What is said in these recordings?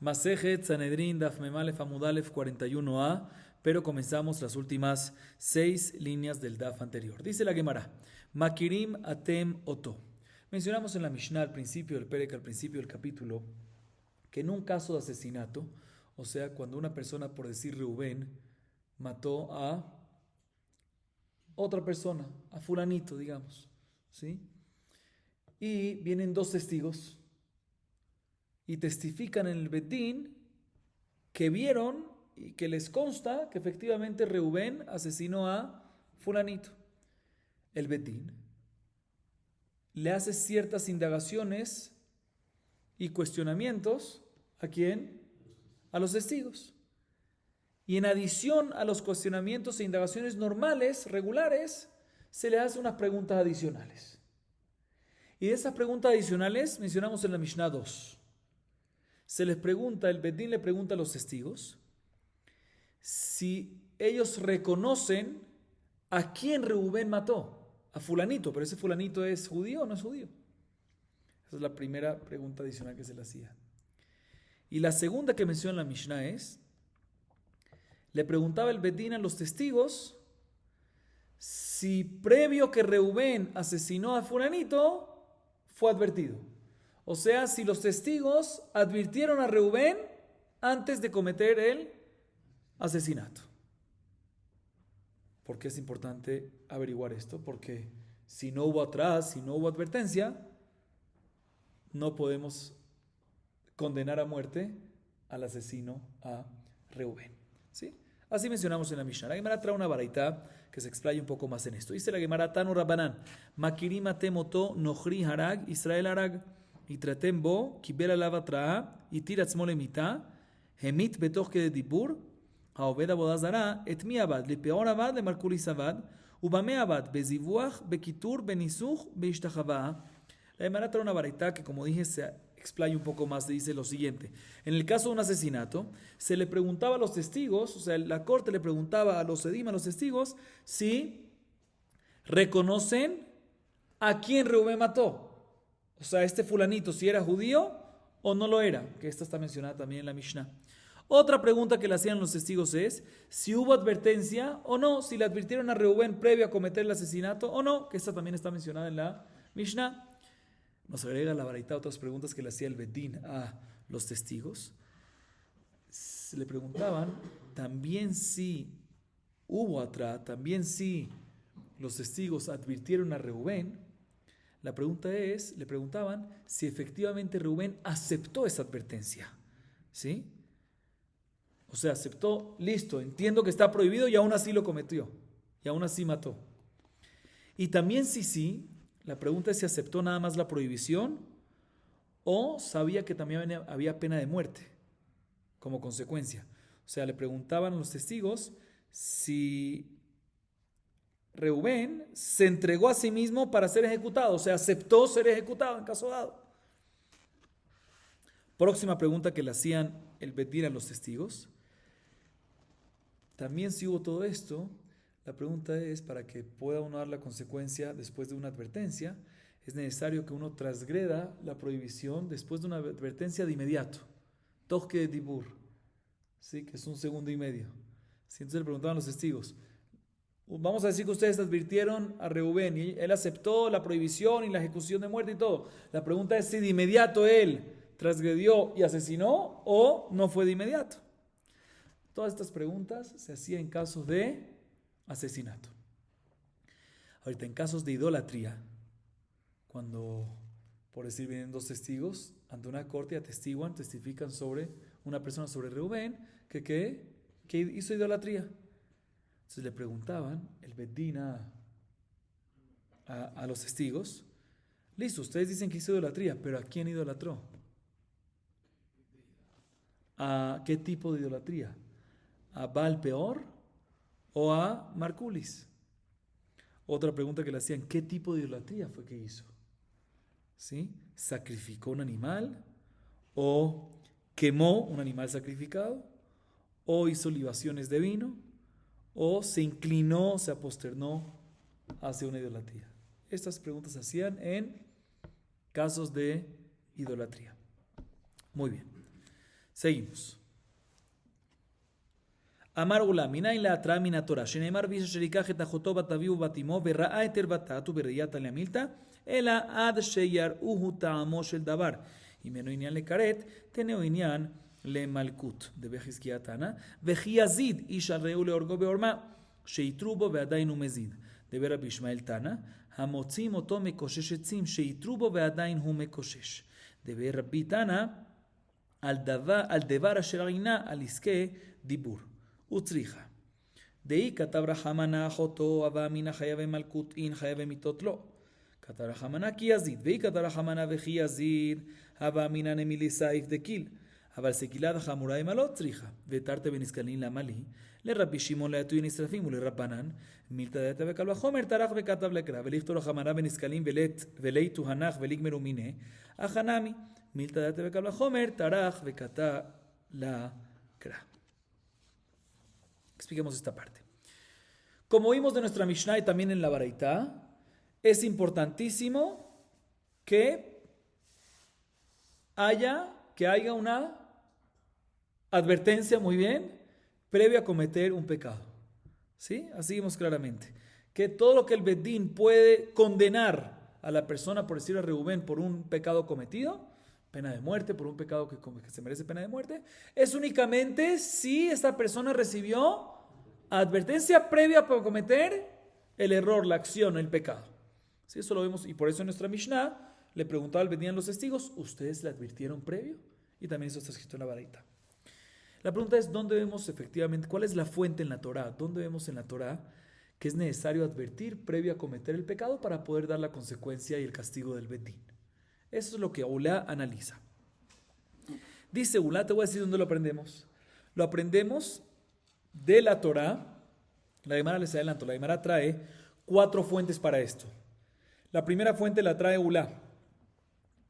Masejet Sanedrin Daf Memalef Amudalef 41a, pero comenzamos las últimas 6 líneas del Daf anterior. Dice la Gemara, Makirim Atem Oto. Mencionamos en la Mishnah al principio del Perek, al principio del capítulo, que en un caso de asesinato, o sea, cuando una persona, por decir Reubén, mató a otra persona, a fulanito, digamos, ¿sí? Y vienen dos testigos y testifican en el Betín que vieron y que les consta que efectivamente Reubén asesinó a fulanito. El Betín le hace ciertas indagaciones y cuestionamientos ¿a quién? A los testigos. Y en adición a los cuestionamientos e indagaciones normales, regulares, se le hace unas preguntas adicionales. Y de esas preguntas adicionales mencionamos en la Mishnah 2. Se les pregunta, el Betín le pregunta a los testigos si ellos reconocen a quién Reubén mató, a fulanito, pero ese fulanito ¿es judío o no es judío? Esa es la primera pregunta adicional que se le hacía. Y la segunda que menciona la Mishnah es, le preguntaba el Betín a los testigos si previo que Reubén asesinó a fulanito fue advertido. O sea, si los testigos advirtieron a Reubén antes de cometer el asesinato. ¿Por qué es importante averiguar esto? Porque si no hubo atrás, si no hubo advertencia, no podemos condenar a muerte al asesino, a Reubén. ¿Sí? Así mencionamos en la Mishnah. La Gemara trae una baraita que se explaya un poco más en esto. Dice la Gemara, Tanu Rabbanan, Makirim atem oto nochri harag, Israel harag. התרתם בו, קיבל עליו התראה, התיר עצמו למיתה, המית בתוך כדי דיבור, העובד עבודה זרה, את מי עבד? לפאור עבד, למרקוליס עבד, ובמה עבד? בזיווח, בקיטור, בניסוך, בהשתחווה. La Gemara trae una baraita que, como dije, se explaya un poco más, dice lo siguiente. En el caso de un asesinato, se le preguntaba a los testigos, o sea, la corte le preguntaba a los edim, a los testigos, si reconocen a quién Reubén mató. O sea, este fulanito, si era judío o no lo era, que esta está mencionada también en la Mishnah. Otra pregunta que le hacían los testigos es si hubo advertencia o no, si le advirtieron a Reubén previo a cometer el asesinato o no, que esta también está mencionada en la Mishnah. Nos agrega la baraita otras preguntas que le hacía el Bedín a los testigos. Se le preguntaban también si hubo atrás, también si los testigos advirtieron a Reubén. La pregunta es, le preguntaban si efectivamente Reubén aceptó esa advertencia. ¿Sí? O sea, aceptó, listo, entiendo que está prohibido y aún así lo cometió. Y aún así mató. Y también sí, la pregunta es si aceptó nada más la prohibición o sabía que también había pena de muerte como consecuencia. O sea, le preguntaban a los testigos si Reubén se entregó a sí mismo para ser ejecutado, o sea, aceptó ser ejecutado en caso dado. Próxima pregunta que le hacían el Betín a los testigos. También si hubo todo esto, la pregunta es, para que pueda uno dar la consecuencia después de una advertencia, es necesario que uno transgreda la prohibición después de una advertencia de inmediato. Toque de dibur, ¿sí? Que es 1 segundo y medio. ¿Sí? Entonces le preguntaban a los testigos, vamos a decir que ustedes advirtieron a Reubén y él aceptó la prohibición y la ejecución de muerte y todo. La pregunta es si de inmediato él transgredió y asesinó o no fue de inmediato. Todas estas preguntas se hacían en casos de asesinato. Ahorita, en casos de idolatría, cuando, por decir, vienen dos testigos ante una corte y atestiguan, testifican sobre una persona, sobre Reubén, que hizo idolatría. Entonces le preguntaban el Bedín a los testigos, listo, ustedes dicen que hizo idolatría, pero ¿a quién idolatró? ¿A qué tipo de idolatría? ¿A Baal Peor o a Marculis? Otra pregunta que le hacían, ¿qué tipo de idolatría fue que hizo? ¿Sí? ¿Sacrificó un animal? ¿O quemó un animal sacrificado? ¿O hizo libaciones de vino? ¿O se inclinó, se aposternó hacia una idolatría? Estas preguntas se hacían en casos de idolatría. Muy bien. Seguimos. Amar Ula, minain la atra mina Torah, shenemar visha sherikach et achotó bataviu batimo, verra'a eter batatu berriyata leamilta, ela ad sheyar uhu ta'amo shel davar. Y meno inyan le karet, teneo inyan le malkut. De Bejizkiah Tana, vejiazid isha reu le orgo beorma, sheitrubo veadainu mezid. De Rabbi Ishmael Tana, hamotzim oto mekoshesh etzim, sheitrubo veadain hu mekoshesh. De Rabbi Tana, al devar asher arina al iske dibur. Utzricha. Dei katabra hamana joto avamina hayave malkut in hayave mitotlo. Katabra hamana ki yazid. Dei katabra hamana veji yazid avamina nemili saif de kil. Aval sekilada hamura emalot tzricha. Vetarte beniskalin la mali. Le Rabbi Shimon le atu nisrafim le Rabbanan. Milta de tebe kalva homer tarach vekatab lekra. Velichtoro hamana beniskalin veleitu hanach veligmeru mine. Achanami. Milta de tebe kalva homer tarach vekata la kra. Expliquemos esta parte. Como vimos de nuestra Mishnah y también en la Baraita, es importantísimo que haya una advertencia, muy bien, previa a cometer un pecado. ¿Sí? Así vimos claramente. Que todo lo que el Bedín puede condenar a la persona, por decirlo a Reubén, por un pecado cometido, pena de muerte, por un pecado que se merece pena de muerte, es únicamente si esta persona recibió advertencia previa para cometer el error, la acción, el pecado. ¿Sí? Eso lo vemos, y por eso en nuestra Mishnah le preguntaba al Bedín a los testigos, ¿ustedes le advirtieron previo? Y también eso está escrito en la Baraita. La pregunta es, ¿dónde vemos efectivamente, cuál es la fuente en la Torah? ¿Dónde vemos en la Torah que es necesario advertir previo a cometer el pecado para poder dar la consecuencia y el castigo del Bedín? Eso es lo que Ulá analiza. Dice Ulá, te voy a decir dónde lo aprendemos. Lo aprendemos de la Torá. La Gemara les adelanto, la Gemara trae 4 fuentes para esto. La primera fuente la trae Ulá.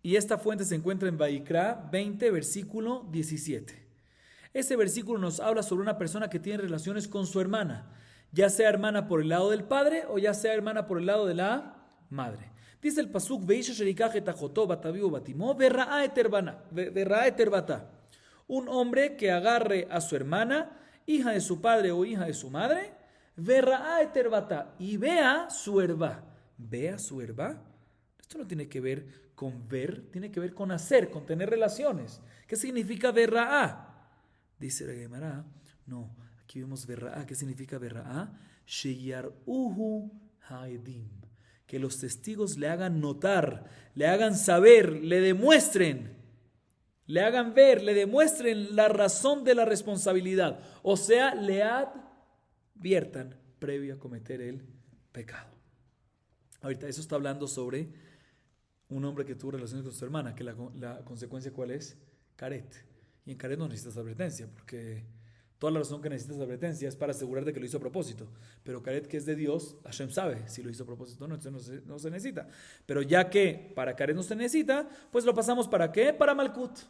Y esta fuente se encuentra en Vaikra 20, versículo 17. Ese versículo nos habla sobre una persona que tiene relaciones con su hermana, ya sea hermana por el lado del padre o ya sea hermana por el lado de la madre. Dice el pasuk, Veisha sherikach et achotó bataviu batimo, verra'a eter batá. Un hombre que agarre a su hermana, hija de su padre o hija de su madre, verra'a eter batá, y vea su herba. ¿Vea su herba? Esto no tiene que ver con ver, tiene que ver con hacer, con tener relaciones. ¿Qué significa verra'a? Dice la Gemara, no, aquí vemos verra'a. ¿Qué significa verra'a? Sheyar'uhu ha'edim. Que los testigos le hagan notar, le hagan saber, le demuestren, le hagan ver, le demuestren la razón de la responsabilidad. O sea, le adviertan previo a cometer el pecado. Ahorita eso está hablando sobre un hombre que tuvo relaciones con su hermana, que la consecuencia ¿cuál es? Caret. Y en caret no necesitas advertencia, porque toda la razón que necesitas advertencia es para asegurar de que lo hizo a propósito. Pero caret que es de Dios, Hashem sabe si lo hizo a propósito o no, entonces no se necesita. Pero ya que para caret no se necesita, pues lo pasamos ¿para qué? Para malkut.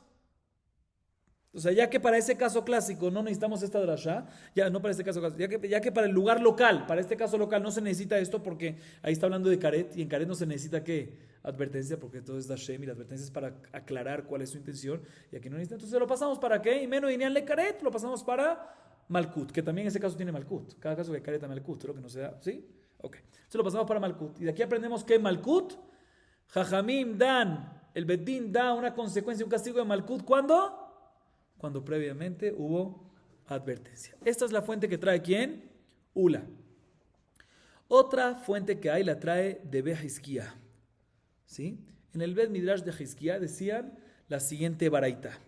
O sea, ya que para ese caso clásico no necesitamos esta drasha, ya no para este caso clásico, ya que para el lugar local, para este caso local no se necesita esto porque ahí está hablando de caret y en caret no se necesita ¿qué? Advertencia, porque todo es Hashem y la advertencia es para aclarar cuál es su intención y aquí no necesita. Entonces lo pasamos ¿para qué? Y menos Inyan le caret, lo pasamos para malkut, que también en ese caso tiene malkut. Cada caso que caret a malkut, lo que no se da, ¿sí? Ok. Entonces lo pasamos para malkut. Y de aquí aprendemos que malkut, Jajamim dan, el Bedín da una consecuencia, un castigo de malkut, ¿cuándo? Cuando previamente hubo advertencia. Esta es la fuente que trae ¿quién? Ula. Otra fuente que hay la trae de Bejizkiah. ¿Sí? En el Bet Midrash de Hizkiah decían la siguiente baraita.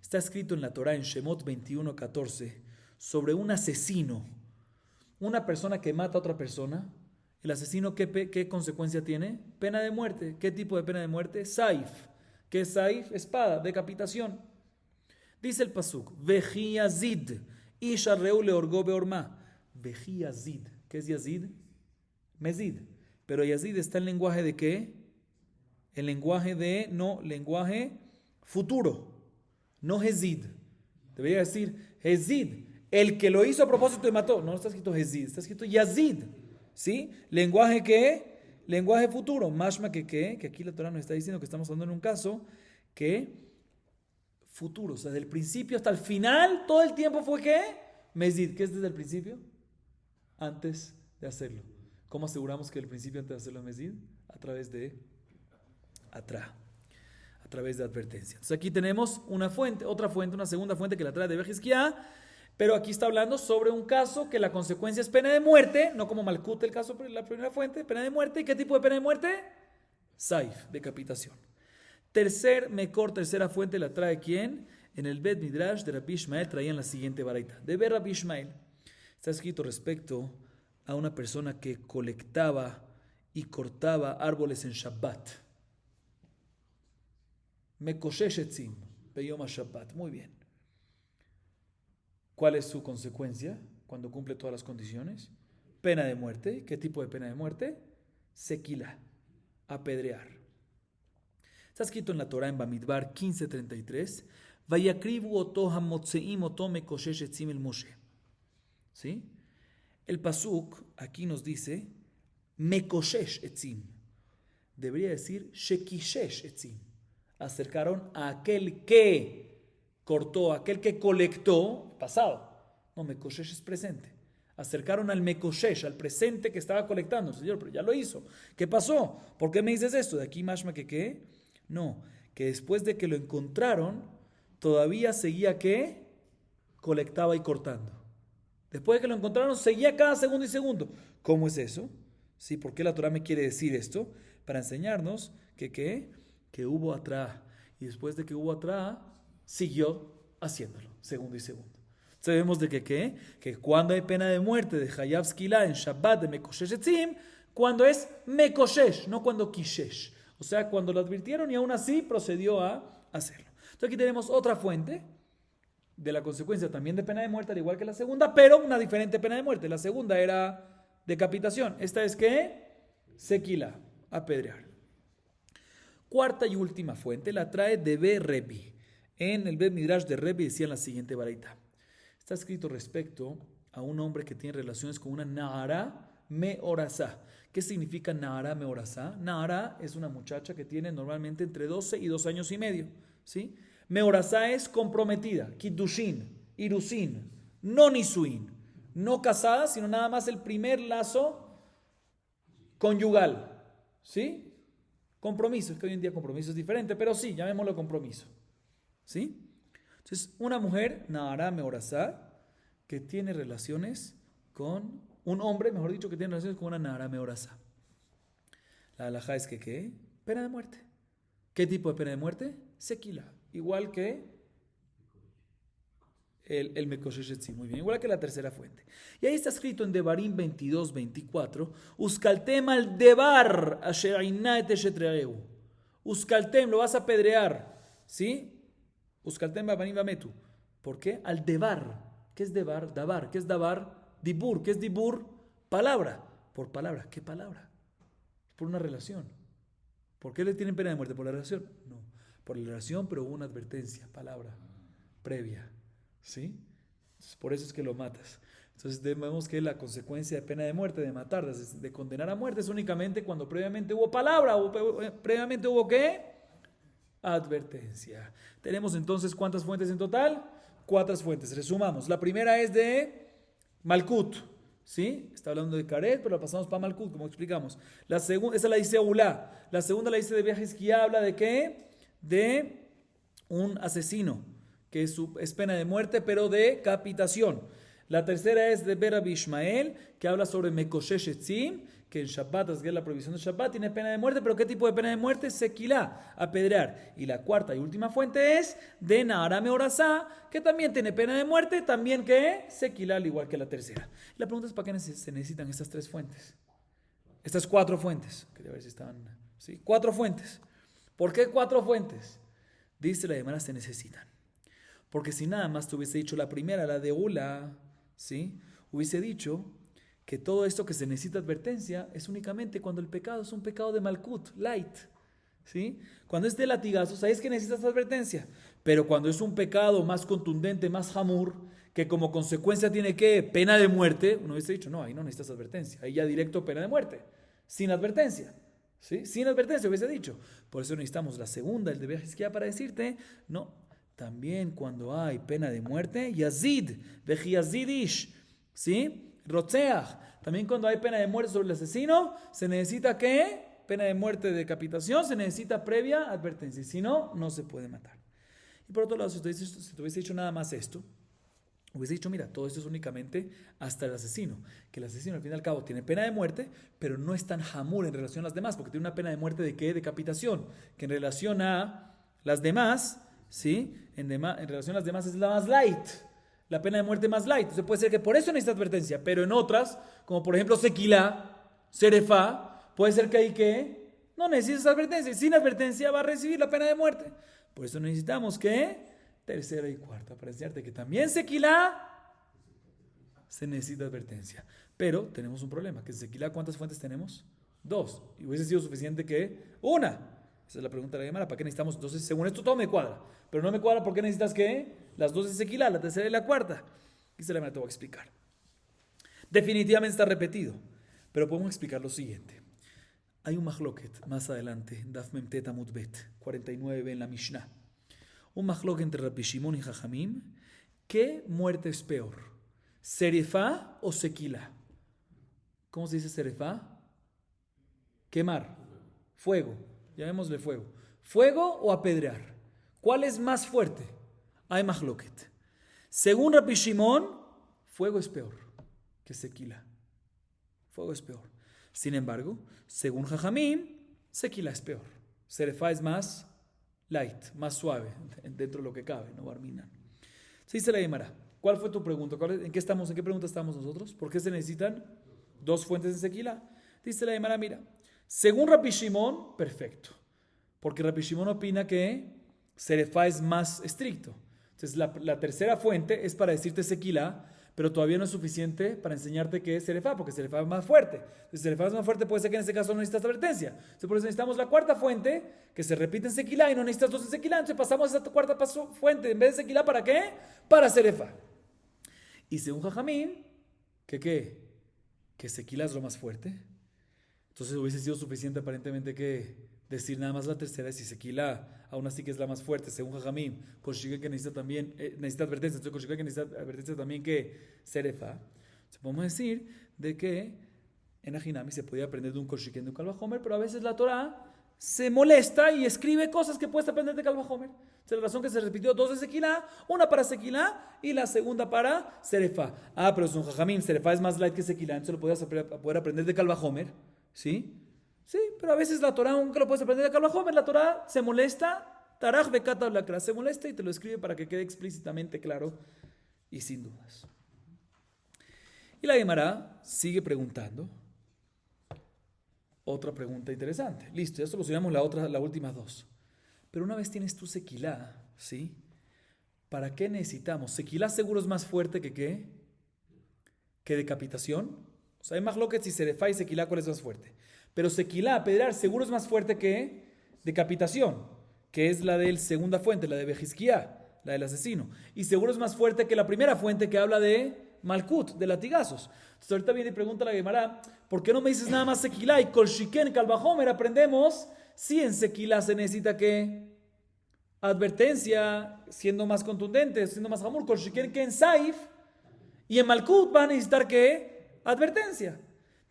Está escrito en la Torah en Shemot 21:14 sobre un asesino, una persona que mata a otra persona. El asesino ¿qué consecuencia tiene? Pena de muerte. ¿Qué tipo de pena de muerte? Saif. ¿Qué es saif? Espada, decapitación. Dice el pasuk, Veji Yazid, Isha Reu le orgó beorma. Veji Yazid. ¿Qué es Yazid? Mezid. Pero Yazid está en lenguaje de ¿qué? El lenguaje lenguaje futuro. No Hezid. Debería decir Hezid. El que lo hizo a propósito y mató. No está escrito Hezid, está escrito Yazid. ¿Sí? ¿Lenguaje qué? Lenguaje futuro. Mashma que aquí la Torah nos está diciendo que estamos hablando en un caso que futuro. O sea, del principio hasta el final, todo el tiempo fue ¿qué? Mezid. ¿Qué es desde el principio? Antes de hacerlo. ¿Cómo aseguramos que el principio antes de hacerlo es Mezid? A través de Atra. A través de advertencia. Entonces aquí tenemos una fuente, otra fuente, una segunda fuente que la trae de Bejizquiá, pero aquí está hablando sobre un caso que la consecuencia es pena de muerte, no como Malkut el caso, la primera fuente, pena de muerte. ¿Y qué tipo de pena de muerte? Saif, decapitación. Tercera fuente la trae ¿quién? En el Bet Midrash de Rabbi Ishmael traían la siguiente baraita. De ver Rabbi Ishmael, está escrito respecto a una persona que colectaba y cortaba árboles en Shabbat. Mekoshesh etzim, beyom Shabbat. Muy bien. ¿Cuál es su consecuencia cuando cumple todas las condiciones? Pena de muerte. ¿Qué tipo de pena de muerte? Sequila, apedrear. Está escrito en la Torah en Bamidbar 15:33. Vayakrivu oto hamotzeim oto mekoshesh etzim el Moshe. ¿Sí? El pasuk aquí nos dice mekoshesh etzim. Debería decir shekishesh etzim. Acercaron a aquel que cortó, aquel que colectó, pasado. No, mekoshesh es presente. Acercaron al mekoshesh, al presente que estaba colectando. Señor, pero ya lo hizo. ¿Qué pasó? ¿Por qué me dices esto? De aquí mashma que qué. No, que después de que lo encontraron, todavía seguía ¿qué? Colectaba y cortando. Después de que lo encontraron, seguía cada segundo y segundo. ¿Cómo es eso? ¿Sí? ¿Por qué la Torah me quiere decir esto? Para enseñarnos que ¿qué? Que hubo atrás. Y después de que hubo atrás, siguió haciéndolo, segundo y segundo. Sabemos de que ¿qué? Que cuando hay pena de muerte de Hayav Skila en Shabbat de Mekoshesh Etzim, cuando es Mekoshesh, no cuando Kishesh. O sea, cuando lo advirtieron y aún así procedió a hacerlo. Entonces aquí tenemos otra fuente de la consecuencia también de pena de muerte, al igual que la segunda, pero una diferente pena de muerte. La segunda era decapitación. Esta es ¿qué? Sequila, apedrear. Cuarta y última fuente la trae de B. Rebi. En el Bet Midrash de Rebi decían la siguiente baraita. Está escrito respecto a un hombre que tiene relaciones con una Nahara Meorasá. ¿Qué significa Nahara Meorasá? Nahara es una muchacha que tiene normalmente entre 12 y 2 años y medio. ¿Sí? Meorasá es comprometida, Kiddushin, Irusin, no Nisuin, no casada, sino nada más el primer lazo conyugal. ¿Sí? Compromiso, es que hoy en día compromiso es diferente, pero sí, llamémoslo compromiso. ¿Sí? Entonces, una mujer, Nahara Meorasá, que tiene relaciones con un hombre, mejor dicho, que tiene relaciones con una Nahara Meorasá. La halajá es que ¿qué? Pena de muerte. ¿Qué tipo de pena de muerte? Sequila. Igual que el Mekoshesh Etzim. Muy bien, igual que la tercera fuente. Y ahí está escrito en Devarim 22:24, Uskaltem al devar asher ainá et eshetreeu. Uskaltem, lo vas a apedrear. ¿Sí? Uskaltem babanim bametu. ¿Por qué? Al devar. ¿Qué es devar? Davar. ¿Qué es davar? Dibur. ¿Qué es dibur? Palabra. Por palabra. ¿Qué palabra? Por una relación. ¿Por qué le tienen pena de muerte? ¿Por la relación? No. Por la relación, pero hubo una advertencia, palabra previa. ¿Sí? Entonces, por eso es que lo matas. Entonces vemos que la consecuencia de pena de muerte, de matar, de condenar a muerte, es únicamente cuando previamente hubo palabra, o previamente hubo ¿qué? Advertencia. Tenemos entonces ¿cuántas fuentes en total? 4 fuentes. Resumamos. La primera es de Malkut. ¿Sí? Está hablando de Karet, pero la pasamos para Malkut, como explicamos. La segunda, esa la dice Ulá. La segunda la dice de viajes que habla de ¿qué? De un asesino, que es pena de muerte, pero de decapitación. La tercera es de Rabbi Ishmael, que habla sobre Mekoshesh Etzim, que en Shabbat, es la prohibición de Shabbat, tiene pena de muerte, pero ¿qué tipo de pena de muerte? Sequilá, apedrear. Y la cuarta y última fuente es de Nahara Meorasá, que también tiene pena de muerte, también que sequilá, al igual que la tercera. La pregunta es ¿para qué se necesitan estas 3 fuentes? Estas 4 fuentes. Quería ver si estaban. ¿Sí? 4 fuentes. ¿Por qué 4 fuentes? Dice la Gemara, se necesitan. Porque si nada más te hubiese dicho la primera, la de Ula, ¿sí? Hubiese dicho que todo esto que se necesita advertencia es únicamente cuando el pecado es un pecado de Malkut, light. ¿Sí? Cuando es de latigazos, ahí es que necesitas advertencia. Pero cuando es un pecado más contundente, más hamur, que como consecuencia tiene que pena de muerte, uno hubiese dicho, no, ahí no necesitas advertencia, ahí ya directo pena de muerte, sin advertencia. ¿Sí? Sin advertencia hubiese dicho. Por eso necesitamos la segunda, el de Bejizquiá, para decirte, no, también cuando hay pena de muerte, yazid, veji yazidish, ¿sí? Rotzeach, también cuando hay pena de muerte sobre el asesino, se necesita ¿qué? Pena de muerte de decapitación, se necesita previa advertencia, si no, no se puede matar. Y por otro lado, si te hubiese dicho nada más esto, hubiese dicho, mira, todo esto es únicamente hasta el asesino, que el asesino al fin y al cabo tiene pena de muerte, pero no es tan hamur en relación a las demás, porque tiene una pena de muerte de ¿qué? Decapitación, que en relación a las demás, ¿sí? En relación a las demás es la más light, la pena de muerte más light. Entonces puede ser que por eso necesita advertencia, pero en otras, como por ejemplo sequilá, serefá, puede ser que hay que no necesitas advertencia, y sin advertencia va a recibir la pena de muerte. Por eso necesitamos que tercera y cuarta, para enseñarte que también sequilá se necesita advertencia. Pero tenemos un problema, que sequilá, ¿cuántas fuentes tenemos? 2. Y hubiese sido suficiente que una. Esa es la pregunta de la Gemara, ¿para qué necesitamos? Entonces, según esto todo me cuadra, pero no me cuadra, ¿por qué necesitas qué? Las 2 de sequilá, la tercera y la cuarta. Dice la Gemara, te voy a explicar. Definitivamente está repetido, pero podemos explicar lo siguiente. Hay un mahloket más adelante, Daf Memtet Amud Bet, 49 en la Mishnah. Un mahloket entre Rabbi Shimon y Jajamim. ¿Qué muerte es peor? ¿Serefá o sequila? ¿Cómo se dice serefá? Quemar, fuego, llamémosle fuego. ¿Fuego o apedrear? ¿Cuál es más fuerte? Hay mahloket. Según Rabbi Shimon, fuego es peor que sequila. Fuego es peor. Sin embargo, según Jajamim, sequila es peor. Serefá es más light, más suave, dentro de lo que cabe, no barminan. Se dice la Gemara, ¿cuál fue tu pregunta? ¿En qué pregunta estamos nosotros? ¿Por qué se necesitan 2 fuentes de sequila? Dice la Gemara, mira, según Rabbi Shimon, perfecto, porque Rabbi Shimon opina que serefá es más estricto. Entonces la tercera fuente es para decirte sequila, pero todavía no es suficiente para enseñarte que es serefá, porque serefá es más fuerte. Entonces, serefá es más fuerte, puede ser que en este caso no necesitas advertencia. Entonces, por eso necesitamos la cuarta fuente, que se repite en sequilá y no necesitas 2 en sequilá. Entonces, pasamos a esta cuarta fuente, en vez de sequilá, ¿para qué? Para serefá. Y según Jajamín, ¿qué? Que sequilá es lo más fuerte. Entonces, hubiese sido suficiente aparentemente que decir nada más la tercera, si sequilá aún así que es la más fuerte, según Jajamim, Koshiken que necesita también, necesita advertencia, entonces Koshiken que necesita advertencia también que serefá. Entonces podemos decir de que en Ajinami se podía aprender de un Koshiken de un Kalvajomer, pero a veces la Torah se molesta y escribe cosas que puedes aprender de Kalvajomer. Esa es la razón que se repitió 2 de sequilá, una para sequilá y la segunda para serefá. Pero según Jajamim, serefá es más light que sequilá, entonces lo podías poder aprender de Kalvajomer, ¿sí? Sí, pero a veces la Torah, aunque lo puedes aprender de Kalvajomer, la Torah se molesta, taraj bekata blakra, se molesta y te lo escribe para que quede explícitamente claro y sin dudas. Y la Gemara sigue preguntando otra pregunta interesante. Listo, ya solucionamos las últimas 2. Pero una vez tienes tu sequilá, ¿sí? ¿Para qué necesitamos? Sequilá seguro es más fuerte que ¿qué? Que decapitación. O sea, hay más lo que si serefá y sequilá, ¿cuál es más fuerte? Pero sequilá, apedrear, seguro es más fuerte que decapitación, que es la de la segunda fuente, la de Bejizquiá, la del asesino. Y seguro es más fuerte que la primera fuente que habla de Malkut, de latigazos. Entonces ahorita viene y pregunta la Gemara, ¿por qué no me dices nada más sequilá? Y Kolshiken, Kalvajomer, aprendemos si en sequilá se necesita que advertencia, siendo más contundente, siendo más hamur, Kolshiken que en Saif, y en Malkut va a necesitar que advertencia.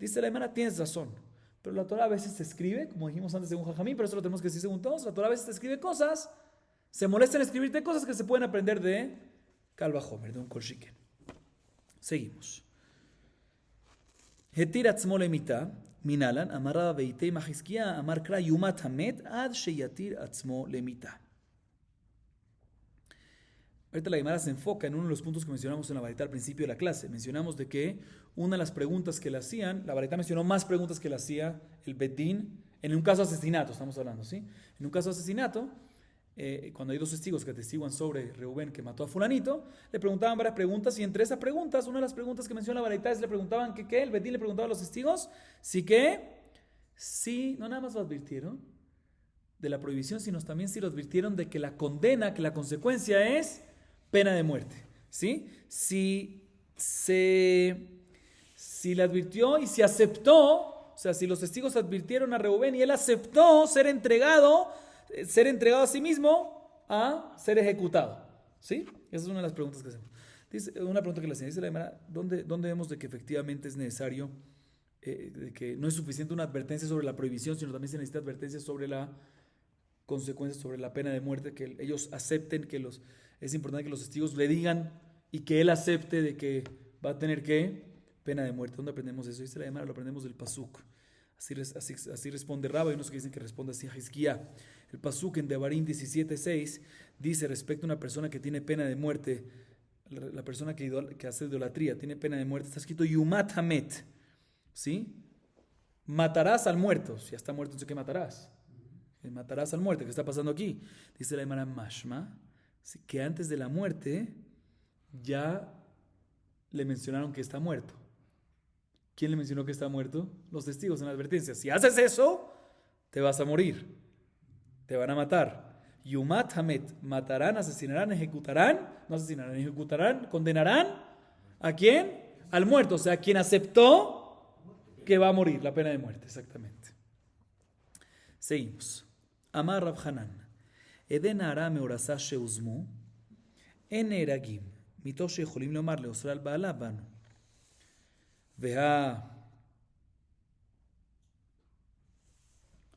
Dice la Gemara, tienes razón. Pero la Torah a veces se escribe, como dijimos antes según Jajamín, pero eso lo tenemos que decir según todos. La Torah a veces te escribe cosas, se molesta en escribirte cosas que se pueden aprender de Kalvajomer, de un Kolshiken. Seguimos. Hetir atzmo lemita, minalan, amarra beitei majiskia, amar kra yumat hamet, ad sheyatir atzmo lemita. Ahorita la Gemara se enfoca en uno de los puntos que mencionamos en la Baraita al principio de la clase. Mencionamos de que una de las preguntas que le hacían, la Baraita mencionó más preguntas que le hacía el Bedín, en un caso de asesinato, estamos hablando, ¿sí? En un caso de asesinato, cuando hay 2 testigos que atestiguan sobre Reubén que mató a fulanito, le preguntaban varias preguntas y entre esas preguntas, una de las preguntas que menciona la Baraita es le preguntaban que el Bedín le preguntaba a los testigos, sí, no nada más lo advirtieron de la prohibición, sino también sí lo advirtieron de que la condena, que la consecuencia es pena de muerte, ¿sí? Si le advirtió y si aceptó, o sea, si los testigos advirtieron a Reubén y él aceptó ser entregado a sí mismo, a ser ejecutado. ¿Sí? Esa es una de las preguntas que hacemos. Dice, una pregunta que le hacen, dice la Gemara, ¿dónde vemos de que efectivamente es necesario, de que no es suficiente una advertencia sobre la prohibición, sino también se necesita advertencia sobre la consecuencia, sobre la pena de muerte, que ellos acepten, es importante que los testigos le digan y que él acepte de que va a tener que pena de muerte? ¿Dónde aprendemos eso? Dice la Gemara, lo aprendemos del Pasuk. Así responde Rabba, hay unos que dicen que responde así a Hizquía. El Pasuk en Devarim 17:6 dice respecto a una persona que tiene pena de muerte, la persona que hace idolatría tiene pena de muerte, está escrito Yumat Hamet, ¿sí? Matarás al muerto. Si ya está muerto, entonces ¿qué matarás? Matarás al muerto. ¿Qué está pasando aquí? Dice la Gemara Mashma, que antes de la muerte ya le mencionaron que está muerto. ¿Quién le mencionó que está muerto? Los testigos en la advertencia. Si haces eso, te vas a morir. Te van a matar. Yumat Hamet, matarán, asesinarán, ejecutarán, no asesinarán, ejecutarán, condenarán. ¿A quién? Al muerto, o sea, quien aceptó que va a morir, la pena de muerte, exactamente. Seguimos. Amar Rav Hanan, Eden Ara Meorasa Sheuzmu, En Eragim, Mito Shecholim Lomar Leosra al Baala Banu, Vea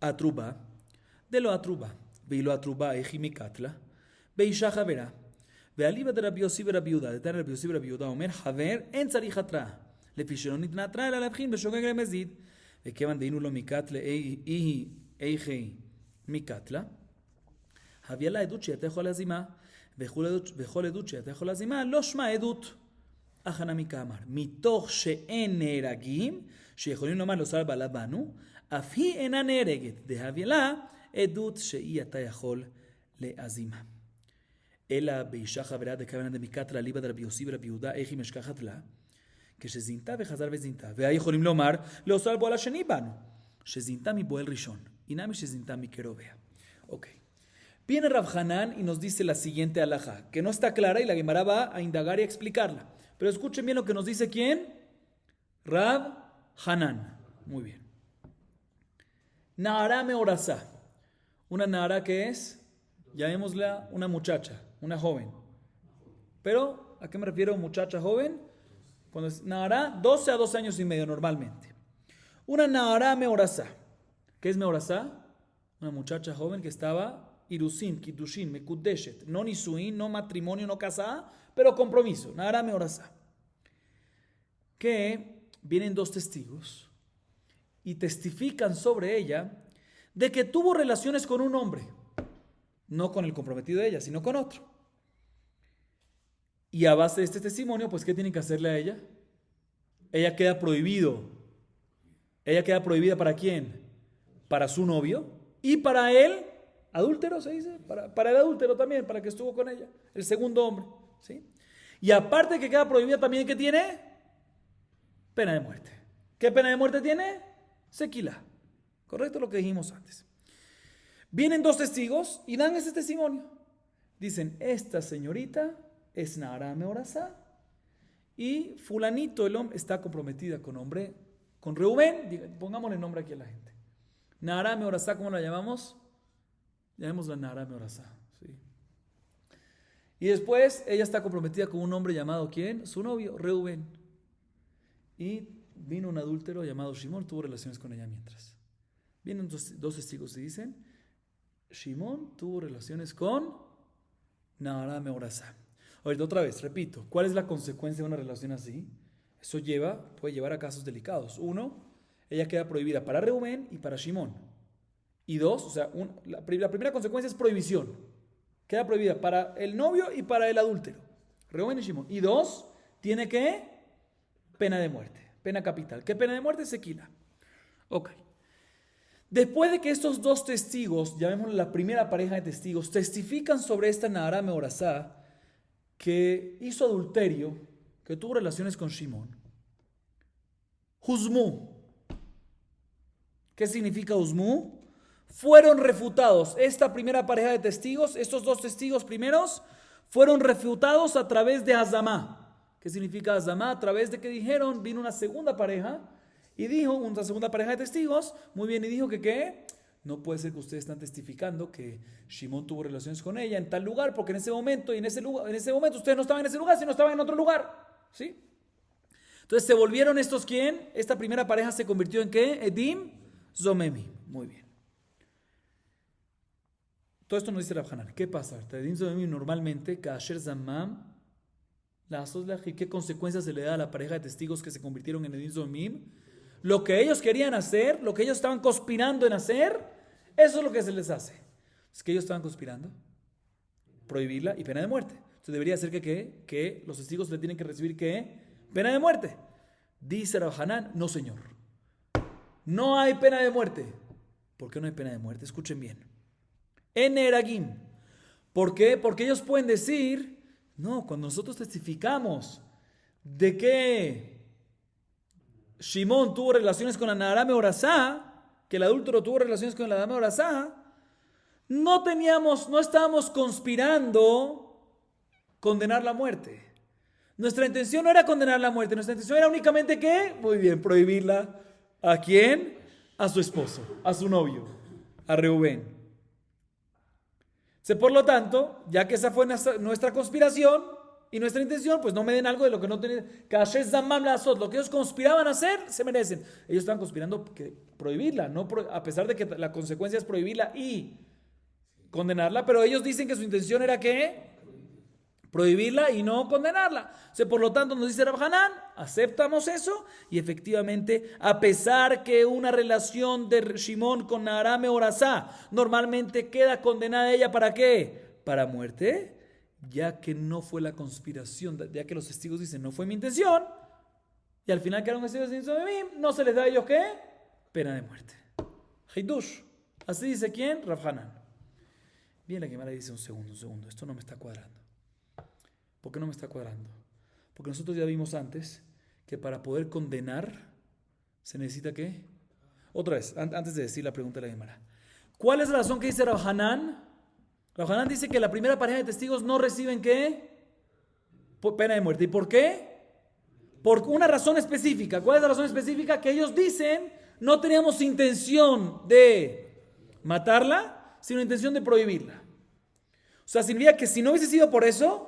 Atruba, de lo Atruba. ואילו התרובה איך היא מקטלה, באישה חברה. ואליבא דרבי יוסי ורבי יהודה, דתניא רבי יוסי ורבי יהודה אומר, חבר אין צריך התראה, לפי שלא ניתנה התראה אלא להבחין בשוגג למזיד. וכיוון דהיינו לו מקטלה איך היא מקטלה, הביא לה עדות שהייתה יכולה להזימה, וכל עדות שהייתה יכולה להזימה לא שמע עדות. הכנה מכאמר, מתוך שאין נהרגים, שיכולים לומר לאוסר בעלה בנו, אף היא אינה נהרגת, דהביא לה עדות שהיא אתה יכול להזימה. אלא באישה חברה דכוונה דמקטלה אליבא דרבי יוסי ורבי יהודה איך היא משכחת לה, כשזינתה וחזר וזינתה, והיה יכולים לומר לאוסר בועל השני בנו, שזינתה מבועל ראשון, אינם שזינתה מקרוביה. אוקיי. Viene Rav Hanan y nos dice la siguiente halajá, que no está clara y la Gemara va a indagar y a explicarla. Pero escuchen bien lo que nos dice ¿quién? Rav Hanan. Muy bien. Naara meorasá. Una Naara que es, llamémosla una muchacha, una joven. Pero, ¿a qué me refiero muchacha joven? Cuando es Naara, 12 a 2 años y medio normalmente. Una Naara meorasá. ¿Qué es meorasá? Una muchacha joven que estaba Irusin, Kiddushin, Mekudeshet, no nisuin, no matrimonio, no casada, pero compromiso, Naara meorasá. Que vienen 2 testigos y testifican sobre ella de que tuvo relaciones con un hombre, no con el comprometido de ella, sino con otro. Y a base de este testimonio, pues, ¿qué tienen que hacerle a ella? Ella queda prohibido. Ella queda prohibida ¿para quién? Para su novio y para él, adúltero se dice, para el adúltero también, para que estuvo con ella, el segundo hombre, ¿sí? Y aparte de que queda prohibida también, ¿qué tiene? Pena de muerte. ¿Qué pena de muerte tiene? Sequila. Correcto lo que dijimos antes. Vienen 2 testigos y dan ese testimonio. Dicen, esta señorita es Naara meorasá y fulanito, el hombre, está comprometida con hombre, con Reubén, pongámosle el nombre aquí a la gente. Naara meorasá, ¿cómo la llamamos? Llamémosla Naara meorasá. ¿Sí? Y después ella está comprometida con un hombre llamado ¿quién? Su novio, Reubén. Y vino un adúltero llamado Shimón, tuvo relaciones con ella mientras. Vienen 2 testigos y dicen, Shimón tuvo relaciones con Naara meorasá. Ahorita otra vez, repito, ¿cuál es la consecuencia de una relación así? Eso puede llevar a casos delicados. 1, ella queda prohibida para Reubén y para Shimón. Y 2, o sea, la primera consecuencia es prohibición. Queda prohibida para el novio y para el adúltero, Reubén y Shimón. Y 2, tiene que pena de muerte, pena capital. ¿Qué pena de muerte? Sequila. Ok. Después de que estos 2 testigos, llamémoslo la primera pareja de testigos, testifican sobre esta Naara meorasá que hizo adulterio, que tuvo relaciones con Shimón. Huzmu. ¿Qué significa Huzmu? Fueron refutados. Esta primera pareja de testigos, estos 2 testigos primeros, fueron refutados a través de Hazamá. ¿Qué significa Hazamá? A través de que vino una segunda pareja y dijo, una segunda pareja de testigos, muy bien, y dijo que ¿qué? no puede ser que ustedes están testificando que Shimón tuvo relaciones con ella en tal lugar, porque en ese momento y en ese momento ustedes no estaban en ese lugar, sino estaban en otro lugar, ¿sí? Entonces se volvieron estos, ¿quién? Esta primera pareja se convirtió en ¿qué? Edim Zomemi. Muy bien. Todo esto nos dice Rav Hanan. ¿Qué pasa? Edim Zomemi normalmente, Kasher Zamam, ¿qué consecuencias se le da a la pareja de testigos que se convirtieron en Edim Zomim? Lo que ellos querían hacer, lo que ellos estaban conspirando en hacer, eso es lo que se les hace. Es que ellos estaban conspirando, prohibirla y pena de muerte. Entonces debería ser que los testigos le tienen que recibir ¿qué? Pena de muerte. Dice Rav Hanan, no señor. No hay pena de muerte. ¿Por qué no hay pena de muerte? Escuchen bien. En Eragim. ¿Por qué? Porque ellos pueden decir, no, cuando nosotros testificamos de que Shimón tuvo relaciones con la Nahará Orasá, que el adúltero tuvo relaciones con la Nahará Orasá, no estábamos conspirando condenar la muerte. Nuestra intención no era condenar la muerte, nuestra intención era únicamente ¿qué? Muy bien, prohibirla. ¿A quién? A su esposo, a su novio, a Reubén. Por lo tanto, ya que esa fue nuestra conspiración y nuestra intención, pues no me den algo de lo que no tenían. Lo que ellos conspiraban a hacer, se merecen. Ellos estaban conspirando prohibirla, a pesar de que la consecuencia es prohibirla y condenarla, pero ellos dicen que su intención era ¿qué? Prohibirla y no condenarla. Por lo tanto, nos dice Rav Hanan, aceptamos eso y efectivamente, a pesar que una relación de Shimón con Nahará Orasá normalmente queda condenada ella ¿para qué? Para muerte, ya que no fue la conspiración, ya que los testigos dicen no fue mi intención y al final quedaron testigos de mí, no se les da a ellos ¿qué? Pena de muerte. Hidush. Así dice ¿quién? Rav Hanan. Bien, la Gemara dice un segundo, esto no me está cuadrando. ¿Por qué no me está cuadrando? Porque nosotros ya vimos antes que para poder condenar se necesita ¿qué? Otra vez, antes de decir la pregunta de la Gemara. ¿Cuál es la razón que dice Rav Hanan? Rav Hanan dice que la primera pareja de testigos no reciben ¿qué? Pena de muerte. ¿Y por qué? Por una razón específica. ¿Cuál es la razón específica? Que ellos dicen no teníamos intención de matarla, sino intención de prohibirla. O sea, significa que si no hubiese sido por eso,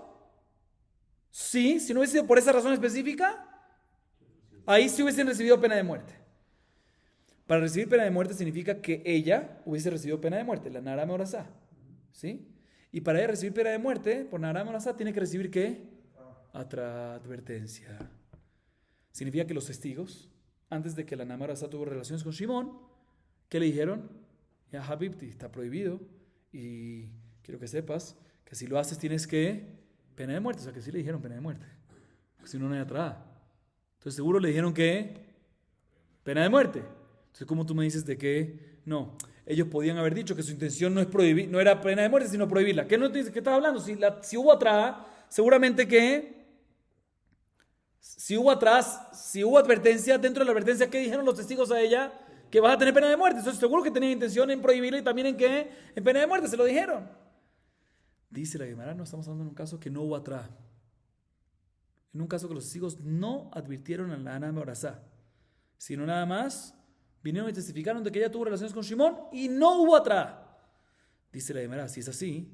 sí, si no hubiese sido por esa razón específica, ahí sí hubiesen recibido pena de muerte. Para recibir pena de muerte significa que ella hubiese recibido pena de muerte, la Nahará Orasá, ¿sí? Y para ella recibir pena de muerte, por Nahará Orasá, tiene que recibir ¿qué? Advertencia. Significa que los testigos, antes de que la Nahará Orasá tuvo relaciones con Shimón, ¿qué le dijeron? Ya Habibti, está prohibido y quiero que sepas que si lo haces tienes que pena de muerte, o sea que sí le dijeron pena de muerte, porque si no, no hay atrás. Entonces seguro le dijeron que pena de muerte. Entonces, ¿cómo tú me dices de que no? Ellos podían haber dicho que su intención no es prohibir, no era pena de muerte, sino prohibirla. ¿Qué estás hablando? Si hubo atrás, seguramente que si hubo advertencia, dentro de la advertencia, ¿qué dijeron los testigos a ella? Que vas a tener pena de muerte. Entonces seguro que tenían intención en prohibirla y también en qué? En pena de muerte, se lo dijeron. Dice la Gemara, no estamos hablando en un caso que no hubo atrás. En un caso que los testigos no advirtieron a la Nahará Orasá, sino nada más vinieron y testificaron de que ella tuvo relaciones con Shimón y no hubo atrás. Dice la Gemara, si es así,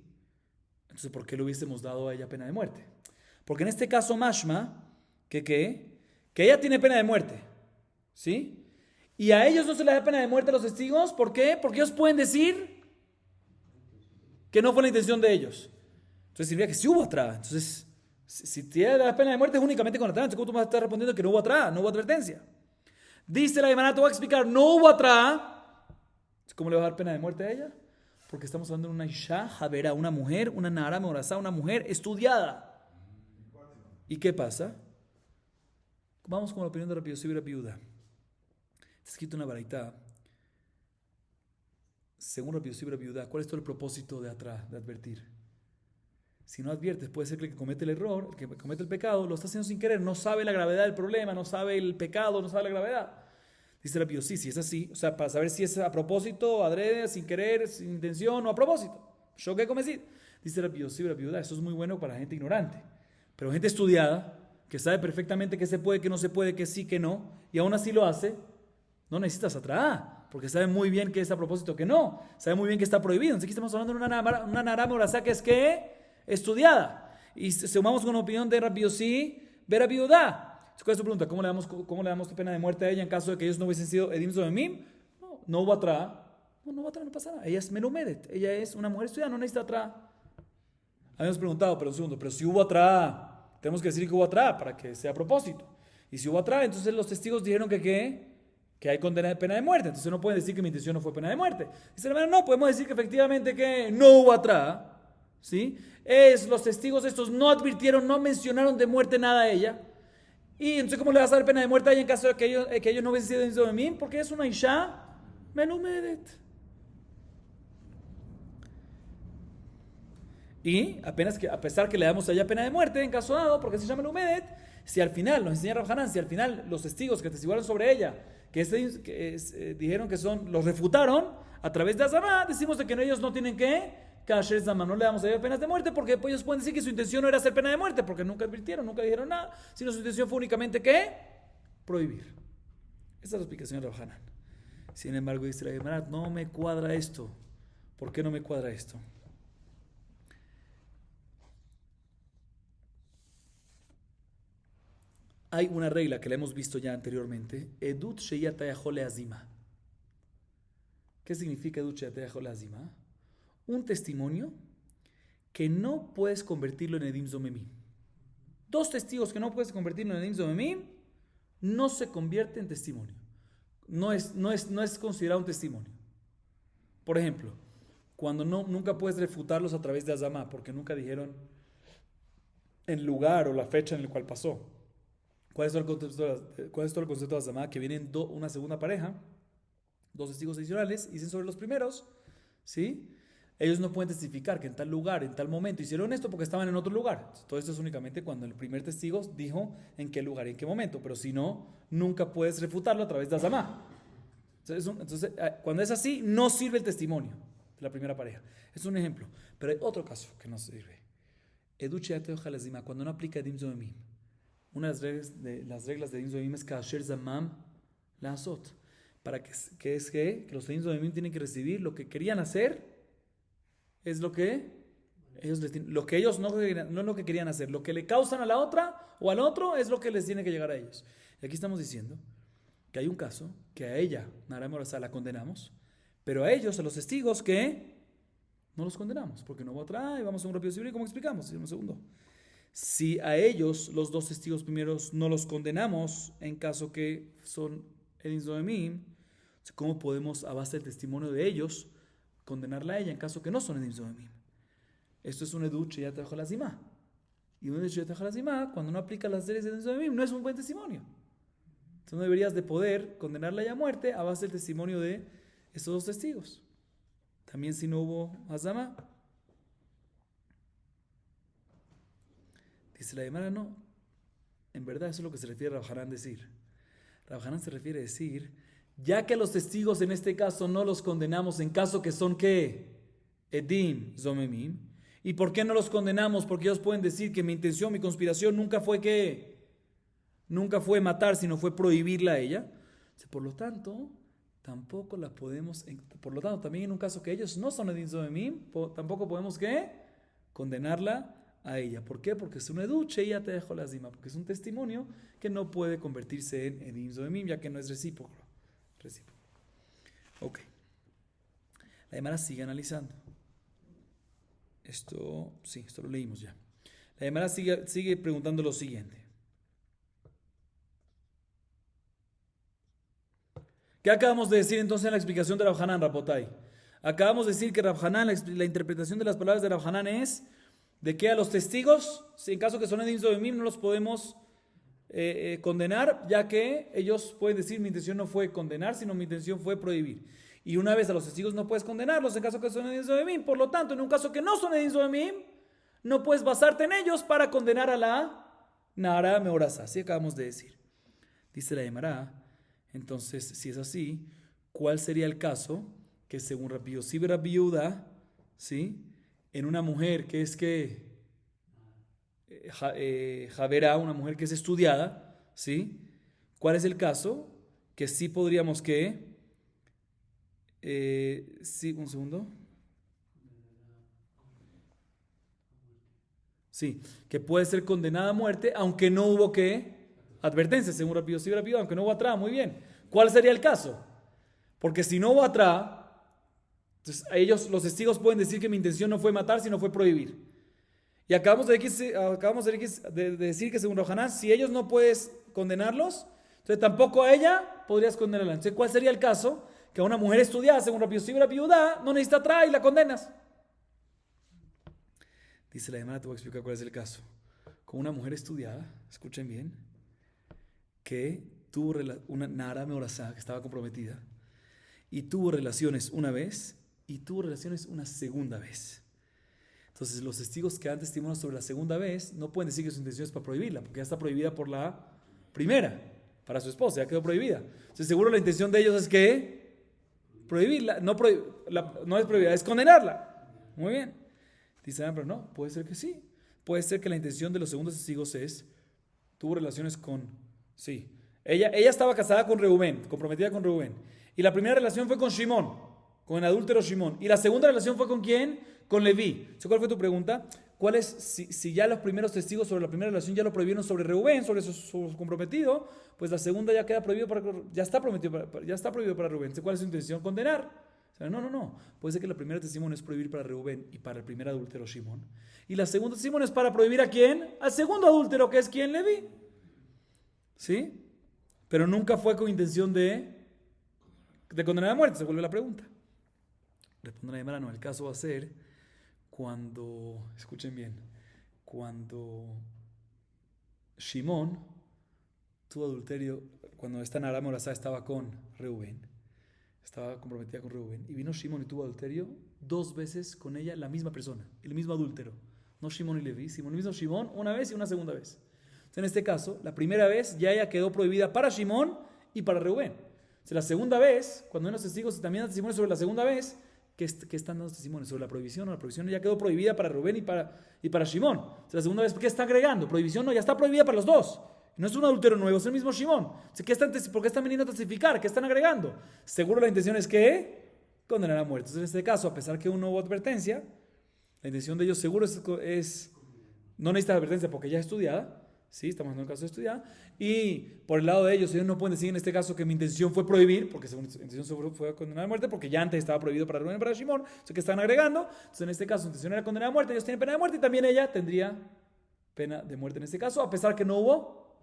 entonces ¿por qué le hubiésemos dado a ella pena de muerte? Porque en este caso mashma, que ella tiene pena de muerte, ¿sí? Y a ellos no se les da pena de muerte a los testigos, ¿por qué? Porque ellos pueden decir que no fue la intención de ellos. Entonces significa que sí hubo atrás. Entonces, si tiene la pena de muerte es únicamente con atrás. Entonces, ¿cómo tú me estás respondiendo que no hubo atrás? No hubo advertencia. Dice la Gemara, te voy a explicar, no hubo atrás. ¿Cómo le va a dar pena de muerte a ella? Porque estamos hablando de una Isha, Javera, una mujer, una Nahará Orasá, una mujer estudiada. ¿Y qué pasa? Vamos con la opinión de Rabbi Yossi y Rabbi Yehuda. Está escrito en la Baraitá. Según Rabbi Yossi y Rabbi Yehuda, ¿cuál es todo el propósito de atrás, de advertir? Si no adviertes, puede ser que el que comete el error, el que comete el pecado, lo está haciendo sin querer, no sabe la gravedad del problema, no sabe el pecado, no sabe la gravedad. Dice Rabbi Yossi, si es así, o sea, para saber si es a propósito, adrede, sin querer, sin intención o a propósito. Yo qué cometí. Dice Rabbi Yossi y Rabbi Yehuda, eso es muy bueno para gente ignorante, pero gente estudiada, que sabe perfectamente qué se puede, qué no se puede, qué sí, qué no, y aún así lo hace, no necesitas atrás, porque sabe muy bien que es a propósito que no, sabe muy bien que está prohibido. Entonces aquí estamos hablando de una Nara Meorasá que es que estudiada. Y sumamos con la opinión de Rabbi Yossi, de Rabbi Yudá. ¿Cuál es tu pregunta? ¿Cómo le damos pena de muerte a ella en caso de que ellos no hubiesen sido Edim Zomemim? No hubo atrás. No hubo atrás, no pasa nada. Ella es Melumedet. Ella es una mujer estudiada, no necesita atrás. Habíamos preguntado, pero un segundo, pero si hubo atrás, tenemos que decir que hubo atrás para que sea a propósito. Y si hubo atrás, entonces los testigos dijeron que hay condena de pena de muerte. Entonces no pueden decir que mi intención no fue pena de muerte. Dice el hermano, no, podemos decir que efectivamente que no hubo atrás. ¿Sí? Los testigos estos no advirtieron, no mencionaron de muerte nada a ella. Y entonces, ¿cómo le vas a dar pena de muerte a ella en caso de que ellos no hubiesen sido en Zomemim? Porque es una Isha Melumedet. Y a pesar que le damos a ella pena de muerte en caso dado, porque se llama Melumedet, si al final, nos enseña Rav Hanan, si al final los testigos que testiguaron sobre ella, dijeron que los refutaron a través de Azamá, decimos de que ellos no tienen que Kasher Zama, no le damos a ellos penas de muerte, porque ellos pueden decir que su intención no era hacer pena de muerte, porque nunca advirtieron, nunca dijeron nada, sino su intención fue únicamente ¿qué? Prohibir. Esa es la explicación de Rav Hanan. Sin embargo, dice la Gemara, no me cuadra esto. ¿Por qué no me cuadra esto? Hay una regla que la hemos visto ya anteriormente, Edut Sheyatayahole Azima. ¿Qué significa Edut Sheyatayahole Azima? Un testimonio que no puedes convertirlo en Edim Zomemim. Dos testigos que no puedes convertirlo en Edim Zomemim no se convierte en testimonio. No es considerado un testimonio. Por ejemplo, cuando nunca puedes refutarlos a través de Azamá, porque nunca dijeron el lugar o la fecha en el cual pasó. ¿Cuál es todo el concepto de Azamá? Que vienen una segunda pareja, dos testigos adicionales, y dicen sobre los primeros, ¿sí? Ellos no pueden testificar que en tal lugar, en tal momento hicieron esto porque estaban en otro lugar. Todo esto es únicamente cuando el primer testigo dijo en qué lugar y en qué momento, pero si no, nunca puedes refutarlo a través de Azamá. Entonces, cuando es así, no sirve el testimonio de la primera pareja. Es un ejemplo. Pero hay otro caso que no sirve. Cuando no aplica Edim Zomemim. Una de las reglas de Edim Zomemim es Kasher Zamam la Azot. Para que los Edim Zomemim tienen que recibir lo que querían hacer. Es lo que ellos no es lo que querían hacer. Lo que le causan a la otra o al otro es lo que les tiene que llegar a ellos. Y aquí estamos diciendo que hay un caso que a ella, Nara Meorasá, la condenamos, pero a ellos, a los testigos, que no los condenamos, porque no va atrás y vamos a un rápido civil, ¿cómo explicamos? En un segundo. Si a ellos, los dos testigos primeros, no los condenamos, en caso que son Edim Zomemim, ¿cómo podemos, a base del testimonio de ellos, condenarla a ella en caso que no son Edim Zomemim? Esto es un Edut Sheyatayahole Azima. Y un Edut Sheyatayahole Azima, cuando no aplica las leyes de Edim Zomemim, no es un buen testimonio. Entonces no deberías de poder condenarla a muerte a base del testimonio de estos dos testigos. También si no hubo Azama. Dice la Gemara, no. En verdad eso es lo que se refiere a Rav Hanan decir. Rav Hanan se refiere a decir, ya que a los testigos en este caso no los condenamos en caso que son ¿qué? Edim Zomemim. ¿Y por qué no los condenamos? Porque ellos pueden decir que mi intención, mi conspiración nunca fue ¿qué? Nunca fue matar, sino fue prohibirla a ella. Por lo tanto, tampoco la podemos, por lo tanto, también en un caso que ellos no son Edim Zomemim, tampoco podemos ¿qué? Condenarla a ella. ¿Por qué? Porque es un Edut Sheyatayahole Azima, porque es un testimonio que no puede convertirse en Edim Zomemim, ya que no es recíproco. Ok. La Gemara sigue analizando. Esto lo leímos ya. La Gemara sigue preguntando lo siguiente. ¿Qué acabamos de decir entonces en la explicación de Rav Hanan, Rabotai? Acabamos de decir que Rav Hanan, la interpretación de las palabras de Rav Hanan es de que a los testigos, si en caso que son Edim Zomemim, no los podemos condenar, ya que ellos pueden decir mi intención no fue condenar, sino mi intención fue prohibir. Y una vez a los testigos no puedes condenarlos en caso que son Edim Zomemim. Por lo tanto, en un caso que no son Edim Zomemim, no puedes basarte en ellos para condenar a la Nara Meorasá. Así acabamos de decir. Dice la Gemara, entonces, si es así, ¿cuál sería el caso que según Rabbi Yossi y Rabbi Yehuda, ¿sí? En una mujer que es Javera, una mujer que es estudiada, ¿sí? ¿Cuál es el caso? Que sí podríamos Sí, un segundo. Sí, que puede ser condenada a muerte, aunque no hubo advertencia, según rápido, sí, rápido, aunque no hubo atrás, muy bien. ¿Cuál sería el caso? Porque si no hubo atrás, entonces ellos, los testigos pueden decir que mi intención no fue matar, sino fue prohibir. Y acabamos de decir que según Rohanan, si ellos no puedes condenarlos, entonces tampoco a ella podrías condenarla. Entonces, ¿cuál sería el caso? Que a una mujer estudiada, según Rabbi Yossi y Rabbi Yudá, no necesita atrás y la condenas. Dice la Gemara, te voy a explicar cuál es el caso. Con una mujer estudiada, escuchen bien, que tuvo una Nara Meorasá, que estaba comprometida, y tuvo relaciones una vez y tuvo relaciones una segunda vez. Entonces, los testigos que dan testimonio sobre la segunda vez no pueden decir que su intención es para prohibirla, porque ya está prohibida por la primera, para su esposa, ya quedó prohibida. Entonces, seguro la intención de ellos es que prohibirla, no es prohibirla, es condenarla. Muy bien. Dice, pero no, puede ser que sí. Puede ser que la intención de los segundos testigos tuvo relaciones sí. Ella estaba casada con Reubén, comprometida con Reubén. Y la primera relación fue con Shimón, con el adúltero Shimón. Y la segunda relación fue ¿con quién? Con Leví. ¿Cuál fue tu pregunta? ¿Cuál es, si ya los primeros testigos sobre la primera relación ya lo prohibieron sobre Reubén, sobre su comprometido, pues la segunda ya queda prohibido ya está prohibido para Reubén. ¿Cuál es su intención? Condenar. O sea, no. Puede ser que la primera testimonio es prohibir para Reubén y para el primer adúltero Shimón. Y la segunda testimonio es para prohibir ¿a quién? Al segundo adúltero, que es ¿quién? Leví. ¿Sí? Pero nunca fue con intención de condenar a muerte, se vuelve la pregunta. Responde la Gemara, no, el caso va a ser cuando, escuchen bien, cuando Shimón tuvo adulterio, cuando esta Nara Meorasá estaba con Reubén, estaba comprometida con Reubén, y vino Shimón y tuvo adulterio 2 veces con ella, la misma persona, el mismo adúltero, no Shimón y Leví, sino el mismo Shimón una vez y una segunda vez. Entonces, en este caso, la primera vez ya ella quedó prohibida para Shimón y para Reubén. Entonces, la segunda vez, cuando hay unos testigos también dan testimonio sobre la segunda vez, ¿qué están dando testimonios? ¿Sobre la prohibición? No, la prohibición ya quedó prohibida para Rubén y para Shimón. Entonces, la segunda vez, ¿qué está agregando? Prohibición no, ya está prohibida para los dos. No es un adultero nuevo, es el mismo Shimón. Entonces, ¿por qué están viniendo a testificar? ¿Qué están agregando? Seguro la intención es que condenar a muerte. Entonces, en este caso, a pesar que no hubo advertencia, la intención de ellos seguro no necesita advertencia porque ya es estudiada. Sí, estamos en un caso de estudiar. Y por el lado de ellos no pueden decir en este caso que mi intención fue prohibir, porque según su intención fue condenar a muerte, porque ya antes estaba prohibido para Rubén y para Shimón. Entonces, ¿qué están agregando? Entonces, en este caso, su intención era condenar a muerte, ellos tienen pena de muerte y también ella tendría pena de muerte en este caso, a pesar que no hubo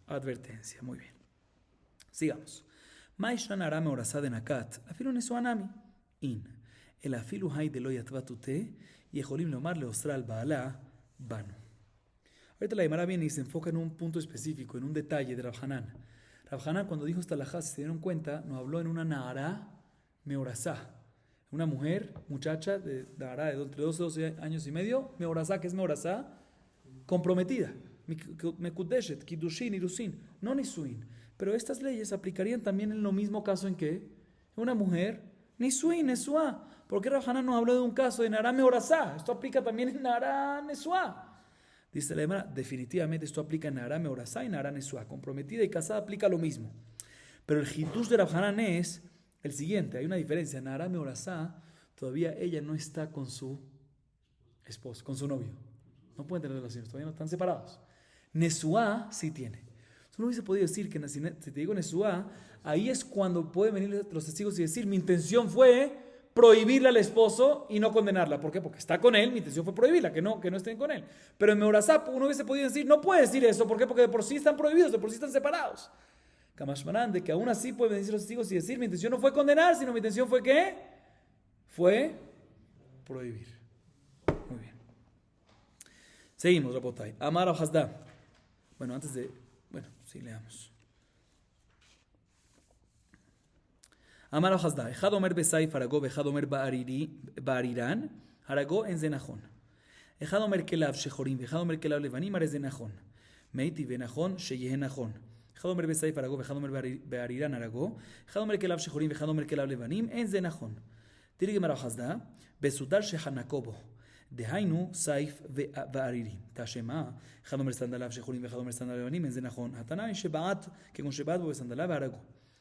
advertencia. Muy bien. Sigamos. Maishan arame orasad en akat, afilu nesuanami. In. El afilu hay de lo yatvatute, y ejolim lomar le ostral baala banu. Ahorita la Gemara viene y se enfoca en un punto específico, en un detalle de Rav Hanan. Rav Hanan, cuando dijo esta alajá, si se dieron cuenta, nos habló en una Nahara Meorasá. Una mujer, muchacha de Nahara de entre 12 y 12 años y medio, Meorasá, que es Meorasá, comprometida. Mekudeshet, Kiddushin, Irusin, no Nisuin. Pero estas leyes aplicarían también en lo mismo caso en que una mujer, Nisuin, Nesuá. ¿Por qué Rav Hanan nos habló de un caso de Nahara Meorasá? Esto aplica también en Nahara Nesuá. Dice la Gemara, definitivamente esto aplica en Nahara Meorasá y Nahara Nesuá. Comprometida y casada aplica lo mismo. Pero el Hidush de Rav Hanan es el siguiente. Hay una diferencia. Nahara Meorasá, todavía ella no está con su esposo, con su novio. No pueden tener relaciones, todavía no están separados. Nesuá sí tiene. Uno hubiese podido decir que si te digo Nesuá, ahí es cuando pueden venir los testigos y decir, mi intención fue prohibirle al esposo y no condenarla. ¿Por qué? Porque está con él, mi intención fue prohibirla, que no estén con él. Pero en Meorasá uno hubiese podido decir, no puede decir eso. ¿Por qué? Porque de por sí están prohibidos, de por sí están separados. Kamashmanan, de que aún así pueden venir los testigos y decir, mi intención no fue condenar, sino mi intención fue ¿qué? Fue prohibir. Muy bien. Seguimos, Rabotai. Amar o Hasda. Bueno, sí, leamos. Amar al-Hasda, Echad omer besayf haragó, Echad omer ba'arirán, haragó en zenajón. Echad omer kelav shechorim, Echad omer kelav levanim, are zenajón. Meiti venajón, sheyeh najón. Echad omer besayf haragó, Echad omer ba'arirán, haragó. Echad omer kelav shechorim, Echad omer kelav levanim, en zenajón. Tiene que Amar al-Hasda, besudar shehanakobo. דהיינו סייף וערירי. תשמע, אחד אומר סנדליו שחורים ואחד אומר סנדליו לבנים, אין זה נכון. התנאי שבעט, כגון שבעט בו בסנדליו והרגו.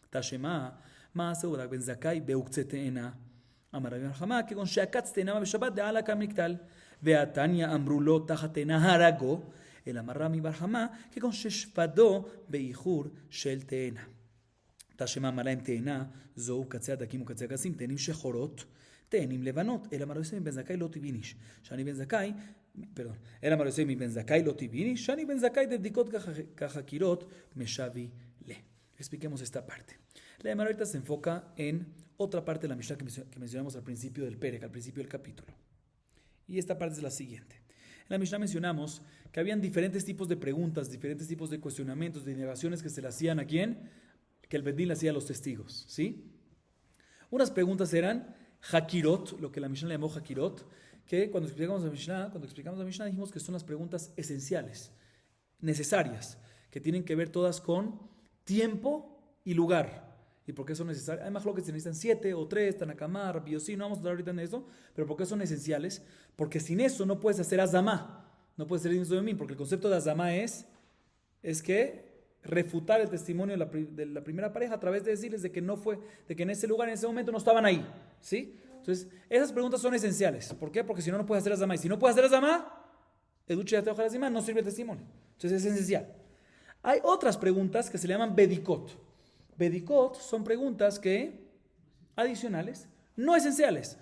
תשמע, מעשה הוא רק בן זכאי בעוקצה תאנה. אמר רבי חמא, כגון שעקץ תאנה בשבת דעלה כמקטל. והתניא אמרו לו תחת תאנה הרגו, אלא אמר רמי בר חמא, כגון ששפדו באיחור של תאנה. תשמע אמר להם תאנה, זוהו קצה הדקים וקצה הגסים, תאנים שחורות, תאנים לבנות. אלא אמר יוסף מבן זכאי לא תביניש, שאני בן זכאי, אלא אמר יוסף מבן זכאי לא tibinish, שאני בן זכאי de bdikot kajakirot meshavi le. Expliquemos esta parte. La Gemara ahorita se enfoca en otra parte de la Mishnah que mencionamos al principio del Perek, al principio del capítulo. Y esta parte es la siguiente. En la Mishnah mencionamos que habían diferentes tipos de preguntas, diferentes tipos de cuestionamientos, de indagaciones que se le hacían a quién, que el Bedín le hacía a los testigos, ¿sí? Unas preguntas eran Hakirot, lo que la Mishnah le llamó Hakirot, que cuando explicamos la Mishnah dijimos que son las preguntas esenciales, necesarias, que tienen que ver todas con tiempo y lugar. ¿Y por qué son necesarias? Hay más lo que se necesitan 7 o 3, Tanakamá, Rabbi Yossi, no vamos a hablar ahorita en eso, pero ¿por qué son esenciales? Porque sin eso no puedes hacer azamá, no puedes hacer Yomim, porque el concepto de azamá es que refutar el testimonio de la primera pareja a través de decirles de que no fue, de que en ese lugar, en ese momento no estaban ahí, ¿sí? Entonces, esas preguntas son esenciales. ¿Por qué? Porque si no puedes hacer azamá. Y si no puedes hacer azamá, no sirve el testimonio. Entonces, es esencial. Hay otras preguntas que se le llaman bedikot. Bedikot son preguntas adicionales, no esenciales.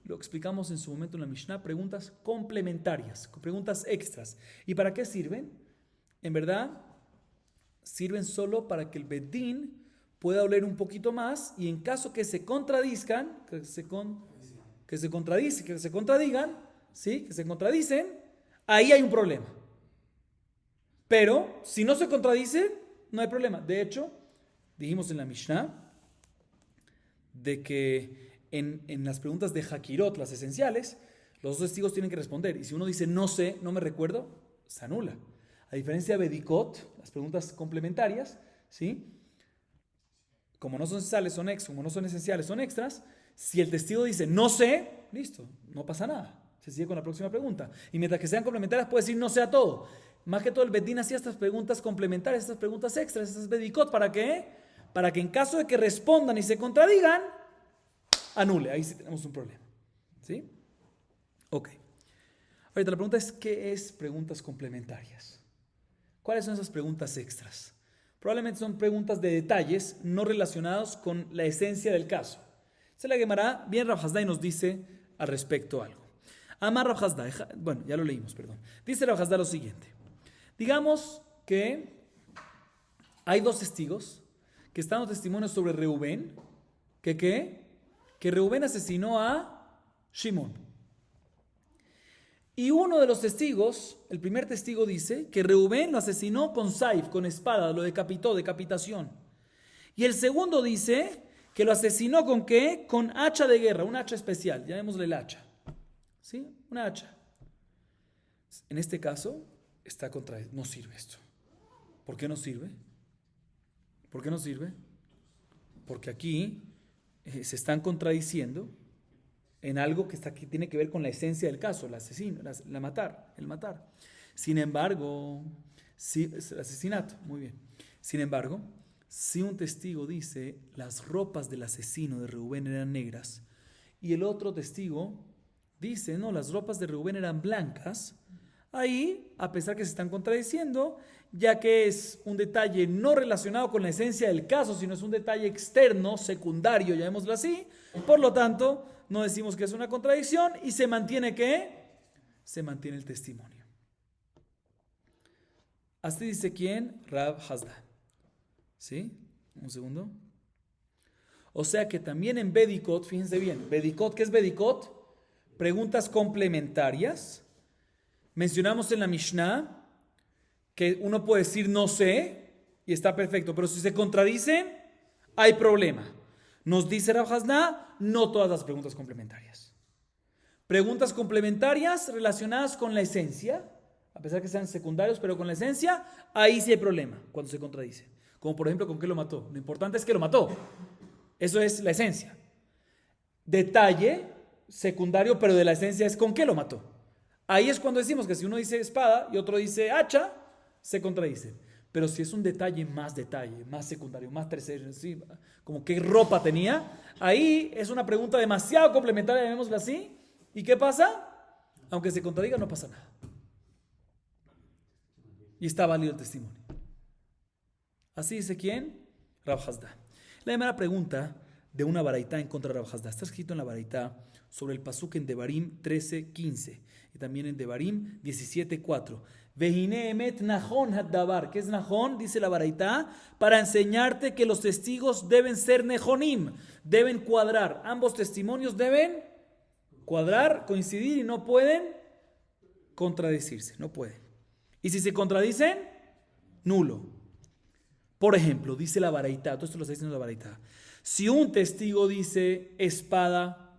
Lo explicamos en su momento en la Mishnah, preguntas complementarias, preguntas extras. ¿Y para qué sirven? En verdad, sirven solo para que el Bedín pueda oler un poquito más y en caso que se contradizcan, que se contradigan, ¿sí? Que se contradicen, ahí hay un problema. Pero si no se contradicen, no hay problema. De hecho, dijimos en la Mishnah de que en las preguntas de Hakirot, las esenciales, los dos testigos tienen que responder. Y si uno dice no sé, no me recuerdo, se anula. A diferencia de Bedikot, las preguntas complementarias, ¿sí? Como no son esenciales, son extras. Como no son esenciales, son extras. Si el testigo dice no sé, listo, no pasa nada. Se sigue con la próxima pregunta. Y mientras que sean complementarias, puede decir no sé a todo. Más que todo, el Bedín hacía estas preguntas complementarias, estas preguntas extras, estas Bedikot. ¿Para qué? Para que en caso de que respondan y se contradigan, anule. Ahí sí tenemos un problema. ¿Sí? Ok. Ahorita la pregunta es, ¿qué es preguntas complementarias? ¿Cuáles son esas preguntas extras? Probablemente son preguntas de detalles no relacionados con la esencia del caso. Se la Gemara, bien Rav Hasdai nos dice al respecto algo. Amar Rav Hasdai, bueno, ya lo leímos, perdón. Dice Rav Hasdai lo siguiente. Digamos que hay dos testigos que están dando testimonio sobre Reubén, que Reubén asesinó a Shimón. Y uno de los testigos, el primer testigo dice que Reubén lo asesinó con saif, con espada, lo decapitó, decapitación. Y el segundo dice que lo asesinó ¿con qué? Con hacha de guerra, un hacha especial, llamémosle el hacha. ¿Sí? Una hacha. En este caso, no sirve esto. ¿Por qué no sirve? ¿Por qué no sirve? Porque aquí se están contradiciendo en algo que tiene que ver con la esencia del caso, el asesino, el matar. Sin embargo, el asesinato, muy bien. Sin embargo, si un testigo dice las ropas del asesino de Reubén eran negras y el otro testigo dice no, las ropas de Reubén eran blancas, ahí, a pesar que se están contradiciendo, ya que es un detalle no relacionado con la esencia del caso, sino es un detalle externo, secundario, llamémoslo así, por lo tanto, no decimos que es una contradicción y se mantiene ¿qué? Se mantiene el testimonio. Así dice ¿quién? Rav Hasdai. ¿Sí? Un segundo. O sea que también en Bedikot, fíjense bien, Bedikot, ¿qué es Bedikot? Preguntas complementarias. Mencionamos en la Mishnah que uno puede decir no sé y está perfecto, pero si se contradicen, hay problema. Nos dice Rav Hasdai, no todas las preguntas complementarias. Preguntas complementarias relacionadas con la esencia, a pesar que sean secundarios, pero con la esencia, ahí sí hay problema cuando se contradice. Como por ejemplo, ¿con qué lo mató? Lo importante es que lo mató. Eso es la esencia. Detalle secundario, pero de la esencia es ¿con qué lo mató? Ahí es cuando decimos que si uno dice espada y otro dice hacha, se contradicen. Pero si es un detalle, más secundario, más tercero, ¿sí? Como qué ropa tenía, ahí es una pregunta demasiado complementaria, llamémosla así. ¿Y qué pasa? Aunque se contradiga, no pasa nada. Y está válido el testimonio. Así dice ¿quién? Rav Hasda. La primera pregunta de una baraitá en contra de Rav Hasda. Está escrito en la baraitá sobre el pasuk en Devarim 13:15 y también en Devarim 17:4. Vehine emet nahon haddavar. ¿Qué es nahon? Dice la baraitá, para enseñarte que los testigos deben ser nehonim, deben cuadrar. Ambos testimonios deben cuadrar, coincidir y no pueden contradecirse, no pueden. Y si se contradicen, nulo. Por ejemplo, dice la baraitá, todo esto lo está diciendo la baraitá. Si un testigo dice espada,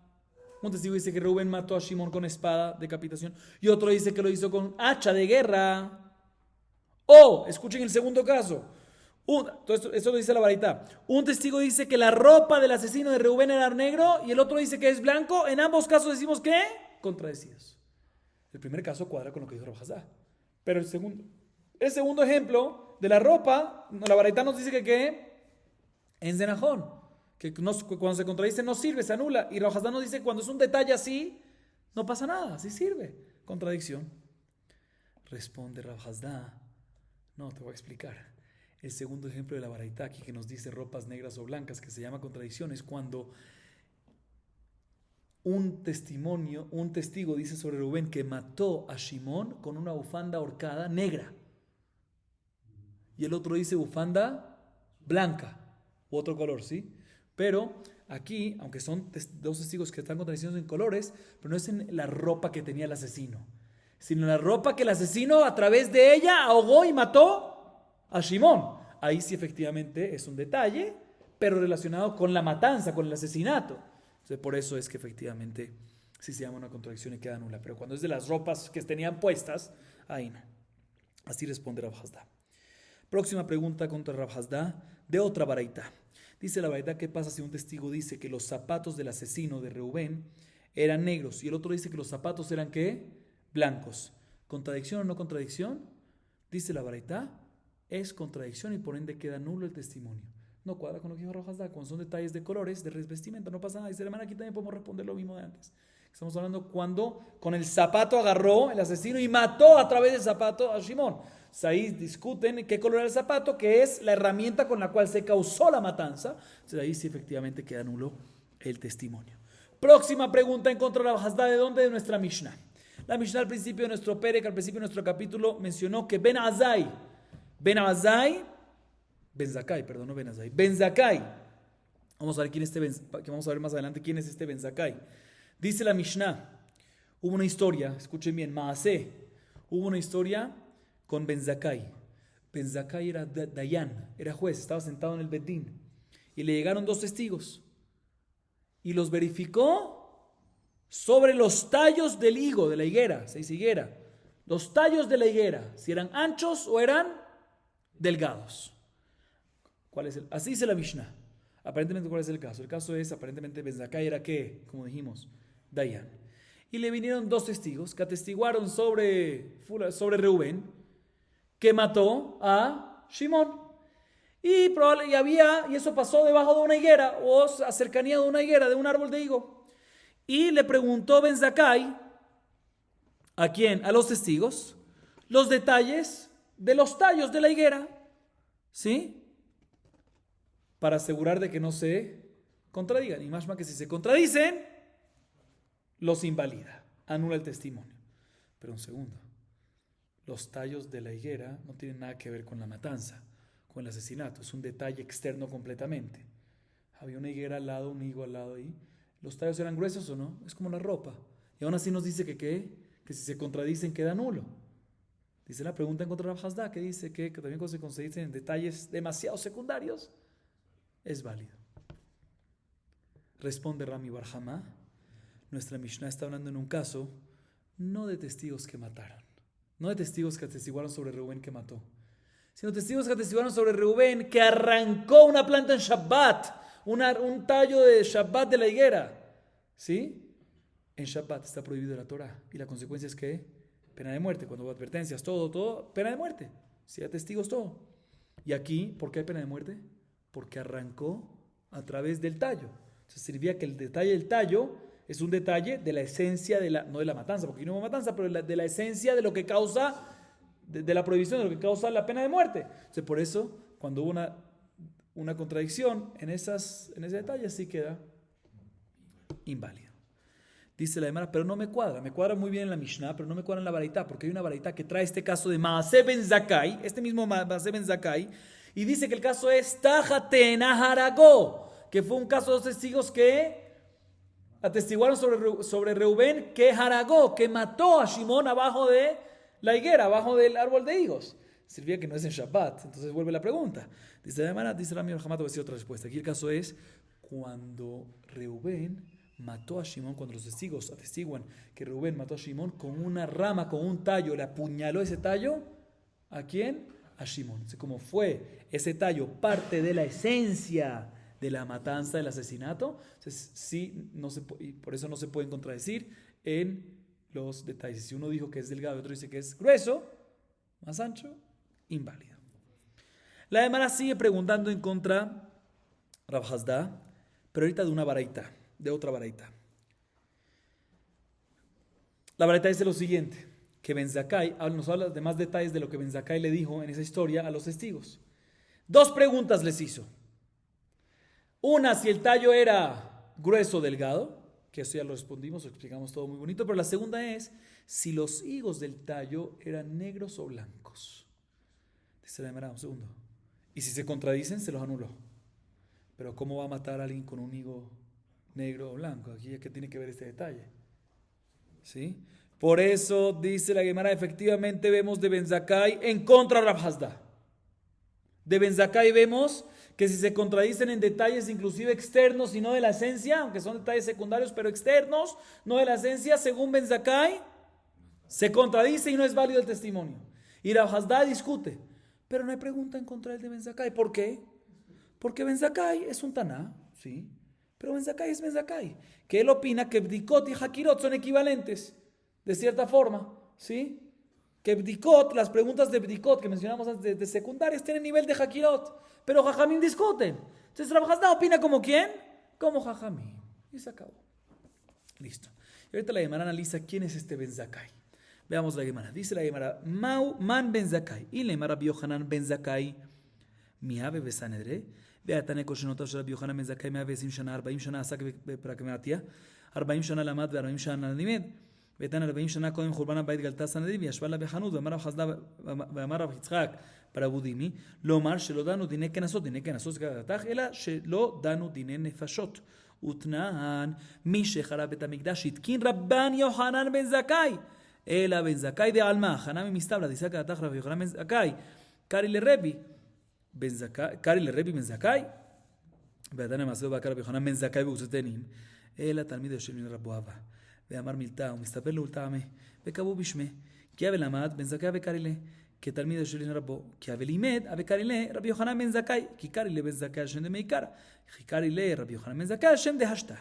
un testigo dice que Rubén mató a Shimón con espada, decapitación, y otro dice que lo hizo con hacha de guerra. O, escuchen el segundo caso, esto lo dice la baraitá. Un testigo dice que la ropa del asesino de Rubén era negro y el otro dice que es blanco. En ambos casos decimos que contradecidos. El primer caso cuadra con lo que dijo Rav Hasda. Pero el segundo ejemplo de la ropa, la baraitá nos dice que en Zenajón, que cuando se contradice no sirve, se anula. Y Rav Hasda nos dice cuando es un detalle así, no pasa nada, sí sirve. Contradicción. Responde Rav Hasda, no, te voy a explicar. El segundo ejemplo de la baraitá aquí que nos dice ropas negras o blancas, que se llama contradicción, es cuando un testigo dice sobre Rubén que mató a Shimón con una bufanda ahorcada negra. Y el otro dice bufanda blanca, u otro color, ¿sí? Pero aquí, aunque son dos testigos que están contradiciendo en colores, pero no es en la ropa que tenía el asesino, sino en la ropa que el asesino a través de ella ahogó y mató a Shimón. Ahí sí efectivamente es un detalle, pero relacionado con la matanza, con el asesinato. Entonces, por eso es que efectivamente sí se llama una contradicción y queda nula. Pero cuando es de las ropas que tenían puestas, ahí no. Así responde Rav Hasda. Próxima pregunta contra Rav Hasda de otra baraitá. Dice la baraitá, ¿qué pasa si un testigo dice que los zapatos del asesino de Reubén eran negros y el otro dice que los zapatos eran ¿qué? Blancos. ¿Contradicción o no contradicción? Dice la baraitá, es contradicción y por ende queda nulo el testimonio. No cuadra con lo que dijo Rav Hasda, cuando son detalles de colores, de vestimenta, no pasa nada. Dice la hermana, aquí también podemos responder lo mismo de antes. Estamos hablando cuando con el zapato agarró el asesino y mató a través del zapato a Shimón. Ahí discuten qué color era el zapato, que es la herramienta con la cual se causó la matanza. Entonces ahí sí efectivamente queda nulo el testimonio. Próxima pregunta en contra de Rav Hasda, ¿de dónde? De nuestra Mishnah. La Mishnah al principio de nuestro Perek, al principio de nuestro capítulo, mencionó que Ben Zakkai. Vamos a ver vamos a ver más adelante quién es este Ben Zakkai. Dice la Mishnah, hubo una historia, escuchen bien, Maaseh, hubo una historia con Ben Zakkai. Ben Zakkai era Dayan, era juez, estaba sentado en el Bedín y le llegaron dos testigos y los verificó sobre los tallos del higo, de la higuera, se dice higuera, los tallos de la higuera, si eran anchos o eran delgados. Así dice la Mishnah. Aparentemente, ¿cuál es el caso? El caso es, aparentemente, Ben Zakkai era ¿qué? Como dijimos, Dayan. Y le vinieron dos testigos que atestiguaron sobre Reubén que mató a Shimón. Y eso pasó debajo de una higuera o a cercanía de una higuera, de un árbol de higo. Y le preguntó Ben Zakkai, ¿a quién? A los testigos, los detalles de los tallos de la higuera. ¿Sí? Para asegurar de que no se contradigan. Y más que si se contradicen, los invalida, anula el testimonio. Pero un segundo, los tallos de la higuera no tienen nada que ver con la matanza, con el asesinato, es un detalle externo completamente. Había una higuera al lado, un higo al lado ahí. ¿Los tallos eran gruesos o no? Es como la ropa. Y aún así nos dice que si se contradicen queda nulo. Dice la pregunta en contra de Rav Hasda, que dice que también cuando se contradicen en detalles demasiado secundarios, es válido. Responde Rami Barjama, nuestra Mishnah está hablando en un caso no de testigos que mataron, no de testigos que atestiguaron sobre Reubén que mató, sino testigos que atestiguaron sobre Reubén que arrancó una planta en Shabbat, un tallo de Shabbat de la higuera. ¿Sí? En Shabbat está prohibido la Torah y la consecuencia es que pena de muerte, cuando hubo advertencias, todo, pena de muerte. Si hay testigos, todo. Y aquí, ¿por qué hay pena de muerte? Porque arrancó a través del tallo. Entonces significa que el detalle del tallo es un detalle de la esencia, no de la matanza, porque no hubo matanza, pero de la esencia de lo que causa, de la prohibición, de lo que causa la pena de muerte. Entonces por eso, cuando hubo una contradicción en ese detalle, sí queda inválido. Dice la Gemara, pero no me cuadra muy bien en la Mishnah, pero no me cuadra en la Baraitá, porque hay una Baraitá que trae este caso de Maaseh ben Zakai, este mismo Maaseh ben Zakai, y dice que el caso es Tajaten Aharagó, que fue un caso de dos testigos que atestiguaron sobre Reubén que Haragó, que mató a Shimón abajo de la higuera, abajo del árbol de higos. Significa que no es en Shabbat, entonces vuelve la pregunta. Dice la Gemara, dice Rami Jamás, te voy a decir otra respuesta. Aquí el caso es cuando Reubén mató a Shimón, cuando los testigos atestiguan que Reubén mató a Shimón con una rama, con un tallo, le apuñaló ese tallo, ¿a quién? A Shimón. Entonces, como fue ese tallo parte de la esencia de la matanza, del asesinato, entonces sí, y por eso no se pueden contradecir en los detalles. Si uno dijo que es delgado y otro dice que es grueso, más ancho, inválido. La Gemara sigue preguntando en contra Rav Hasda, pero ahorita de una baraita, de otra baraita. La baraita dice lo siguiente, que Ben Zakkai nos habla de más detalles de lo que Ben Zakkai le dijo en esa historia a los testigos. Dos preguntas les hizo. Una, si el tallo era grueso o delgado, que eso ya lo respondimos, lo explicamos todo muy bonito, pero la segunda es si los higos del tallo eran negros o blancos. Dice la Gemara, un segundo. Y si se contradicen, se los anuló. Pero ¿cómo va a matar a alguien con un higo negro o blanco? Aquí es que tiene que ver este detalle. ¿Sí? Por eso dice la Gemara, efectivamente vemos de Ben Zakkai en contra de Rav Hasda. De Ben Zakkai vemos que si se contradicen en detalles inclusive externos y no de la esencia, aunque son detalles secundarios pero externos, no de la esencia, según Ben Zakkai, se contradice y no es válido el testimonio. Y Rav Hasda discute, pero no hay pregunta en contra del de Ben Zakkai. ¿Por qué? Porque Ben Zakkai es un Taná, ¿sí? Pero Ben Zakkai es Ben Zakkai, que él opina que Bdikot y Hakirot son equivalentes, de cierta forma, ¿sí? Que Bdikot, las preguntas de Bdikot que mencionamos antes de secundarias tienen nivel de Hakirot, pero Jajamim discuten. Entonces Rav Hasda opina como ¿quién? Como Jajamim. Y se acabó. Listo. Y ahorita la Gemara analiza quién es este Ben Zakkai. Veamos la Gemara. Dice la Gemara, Man Ben Zakkai. Y la Gemara Biohanan Ben Zakkai. Miave Besanedre. והתנא כושנותיו של רבי יוחנן בן זכאי 120 שנה, 40 שנה עסק בפרקמטיה, 40 שנה למד ו40 שנה לימד. והתנא 40 שנה קודם חורבן הבית גלתה סנהדרין וישבה לה בחנות, ואמר רב חסדא ואמר רב יצחק ברבודימי, לומר שלא דנו דיני כנסות זה כדתך, אלא שלא דנו דיני נפשות. ותנן מי שחרב בית המקדש התקין רבן יוחנן בן זכאי, אלא בן זכאי דעלמא, חנה ממסתברא דיסא כדתך רבי יוחנן בן זכאי, קרעי לרבי בן זכאי, ועדן המעשה ובעקר רבי יוחנן בן זכאי וגוסתנים, אלא תלמיד יושב מן רבו אבא, ואמר מילתא ומסתבר לאולתעמה, וקבעו בשמה, כי אבל למד בן זכאי וקרעי לה, כתלמיד יושב מן רבו, כי אבל לימד וקרעי לה רבי יוחנן בן זכאי, כי קרעי לה בן זכאי על שם דמעיקרא, כי קרעי לה רבי יוחנן בן זכאי על שם דהשתא.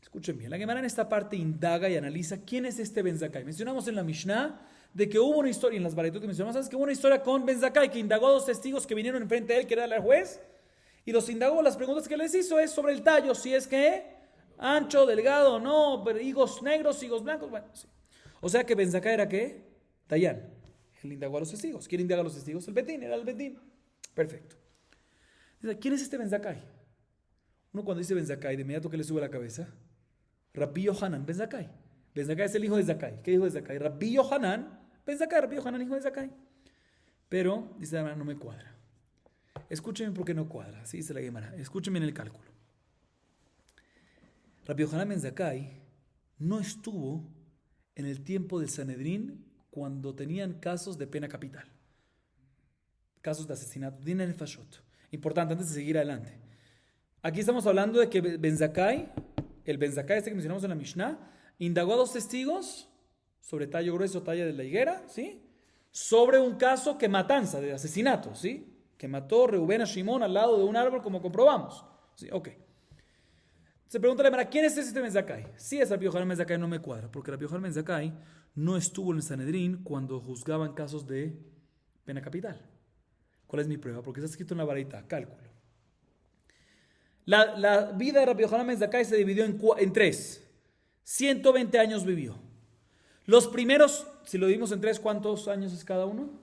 Escuchen bien, la Gemara en esta parte indaga y analiza quién es este Ben Zakkai. Mencionamos en la Mishnah de que hubo una historia, en las Baraitot que mencionamos antes, que hubo una historia con Ben Zakkai, que indagó a dos testigos que vinieron enfrente de él, que era el juez, y los indagó. Las preguntas que les hizo es sobre el tallo, si es que ancho, delgado, no, higos negros, higos blancos, bueno, sí. O sea que Ben Zakkai era ¿qué? Dayan. Él indagó a los testigos. ¿Quién indaga a los testigos? El Betín, era el Betín. Perfecto. ¿Quién es este Ben Zakkai? Uno cuando dice Ben Zakkai, de inmediato que le sube a la cabeza, Rabbi Yohanan Ben Zakkai. Ben Zakkai es el hijo de Zakkai. ¿Qué hijo de Zakkai? Rabbi Yohanan Ben Zakkai. Rabbi Yohanan, hijo de Zakkai. Pero, dice la Gemara, no me cuadra. Escúchenme por qué no cuadra. Así dice la Gemara. Escúchenme en el cálculo. Rabbi Yohanan Ben Zakkai no estuvo en el tiempo del Sanedrín cuando tenían casos de pena capital. Casos de asesinato. Din Nefashot. Importante, antes de seguir adelante. Aquí estamos hablando de que Ben Zakkai, el Ben Zakkai este que mencionamos en la Mishnah, indagó a dos testigos sobre tallo grueso, talla de la higuera, ¿sí? Sobre un caso que matanza, de asesinato, ¿sí? Que mató Reubén a Shimón al lado de un árbol, como comprobamos. ¿Sí? Ok. Se pregunta la Gemara, ¿quién es este Ben Zakkai? Si es Rabbi Yohanan Ben Zakkai, no me cuadra, porque Rabbi Yohanan Ben Zakkai no estuvo en el Sanedrín cuando juzgaban casos de pena capital. ¿Cuál es mi prueba? Porque está escrito en la baraita, cálculo. La vida de Rabbi Yohanan ben Zakkai se dividió en tres. 120 años vivió. Los primeros, si lo dividimos en tres, ¿cuántos años es cada uno?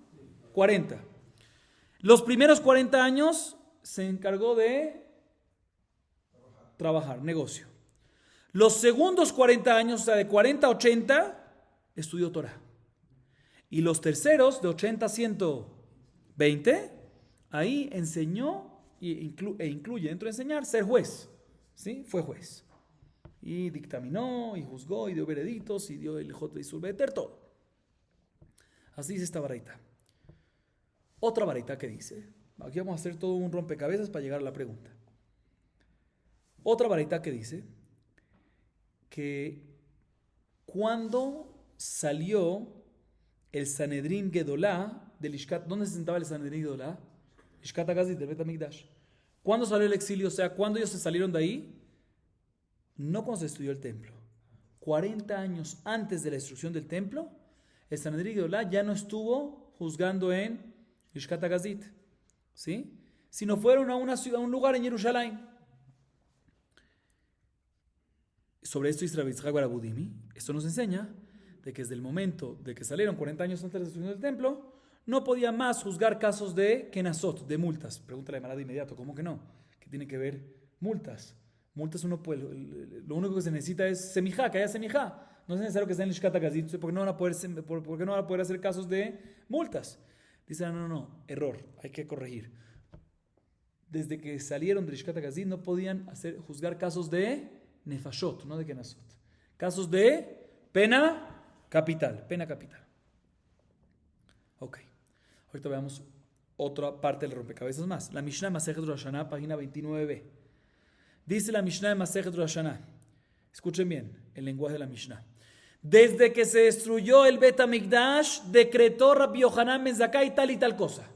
40. Los primeros 40 años se encargó de trabajar, negocio. Los segundos 40 años, o sea, de 40 a 80, estudió Torah. Y los terceros, de 80 a 120, ahí enseñó e incluye dentro de enseñar ser juez. ¿Sí? Fue juez. Y dictaminó, y juzgó, y dio veredictos, y dio el Jot de Isur Beter, todo. Así dice esta baraita. Otra baraita que dice, aquí vamos a hacer todo un rompecabezas para llegar a la pregunta. Otra baraita que dice que cuando salió el Sanedrín Gedolá del Ishkat, ¿dónde se sentaba el Sanedrín Gedolá? Ishkat Agazit del Bet HaMikdash. ¿Cuándo salió el exilio? O sea, ¿cuándo ellos se salieron de ahí? No cuando se destruyó el templo. 40 años antes de la destrucción del templo, el Sanedrín Gedolá ya no estuvo juzgando en Ishkat Agazit, ¿sí? Sino fueron a una ciudad, a un lugar en Jerusalén. Sobre esto dice Rabbi Yitzhak bar Abudimi. Esto nos enseña de que desde el momento de que salieron 40 años antes de la destrucción del templo, no podía más juzgar casos de kenazot, de multas. Pregúntale a Marad de inmediato, ¿cómo que no? ¿Qué tiene que ver multas? Multas uno puede, lo único que se necesita es semijá, que haya semijá. No es necesario que sea en Lishkat HaGazit, porque no van a poder hacer casos de multas. Dice, no, error, hay que corregir. Desde que salieron de Lishkat HaGazit no podían juzgar casos de nefashot, no de kenazot. Casos de pena capital. Ok. Ahorita veamos otra parte del rompecabezas más. La Mishnah de Masejet Rosh Hashanah, página 29b. Dice la Mishnah de Masejet Rosh Hashanah. Escuchen bien el lenguaje de la Mishnah. Desde que se destruyó el Bet HaMikdash, decretó Rabbi Yohanan ben Zakkai tal y tal cosa.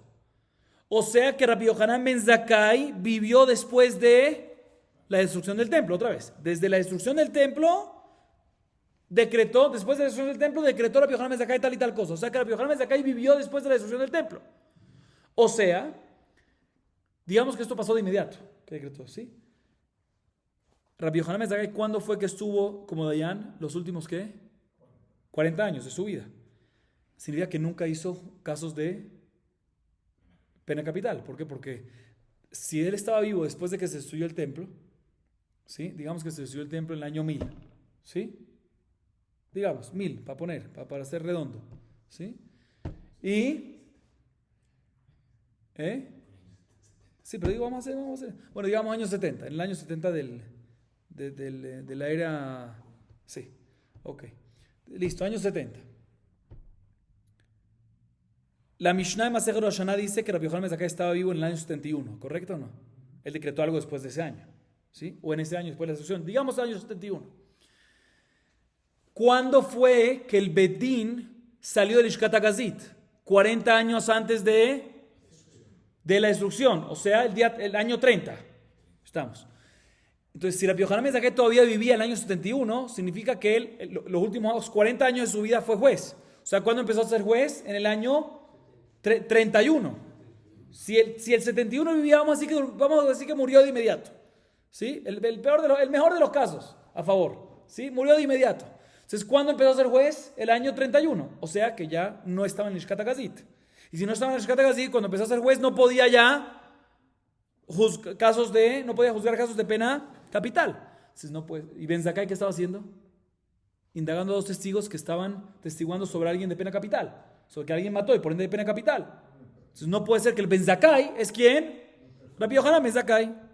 O sea que Rabbi Yohanan ben Zakkai vivió después de la destrucción del templo, otra vez. Desde la destrucción del templo, después de la destrucción del templo, decretó Rabbi Yohanan ben Zakkai tal y tal cosa. O sea que Rabbi Yohanan ben Zakkai vivió después de la destrucción del templo. O sea, digamos que esto pasó de inmediato. ¿Qué decretó? ¿Sí? Rabbi Yohanan ben Zakkai, ¿cuándo fue que estuvo como Dayan? Los últimos, ¿qué? 40 años de su vida. Significa que nunca hizo casos de pena capital. ¿Por qué? Porque si él estaba vivo después de que se destruyó el templo, ¿sí? Digamos que se destruyó el templo en el año 1000, ¿sí? Digamos, 1000, para ser redondo, ¿sí? Y, sí, pero digo, vamos a hacer. Bueno, digamos años 70, en el año 70 de la era, sí, ok. Listo, años 70. La Mishnah de Masejet Rosh Hashanah dice que Rabbi Yohanan ben Zakkai estaba vivo en el año 71, ¿correcto o no? Él decretó algo después de ese año, ¿sí? O en ese año después de la destrucción, digamos el año 71. ¿Cuándo fue que el Bedín salió del Lishkat HaGazit? 40 años antes de la destrucción, o sea, el año 30. Estamos. Entonces, si Rabbi Yohanan ben Zakkai todavía vivía en el año 71, significa que él, los últimos 40 años de su vida fue juez. O sea, ¿cuándo empezó a ser juez? En el año 31. Si el 71 vivía, vamos a decir que murió de inmediato. ¿Sí? El mejor de los casos, a favor. ¿Sí? Murió de inmediato. Entonces, ¿cuándo empezó a ser juez? El año 31. O sea, que ya no estaba en el Lishkat HaGazit. Y si no estaba en el Lishkat HaGazit, cuando empezó a ser juez, no podía ya juzgar casos de pena capital. Entonces, no puede. ¿Y Ben Zakkai qué estaba haciendo? Indagando a dos testigos que estaban testiguando sobre alguien de pena capital, sobre que alguien mató y por ende de pena capital. Entonces no puede ser que el Ben Zakkai es ¿quién? Rabbi Yohanan ben Zakkai.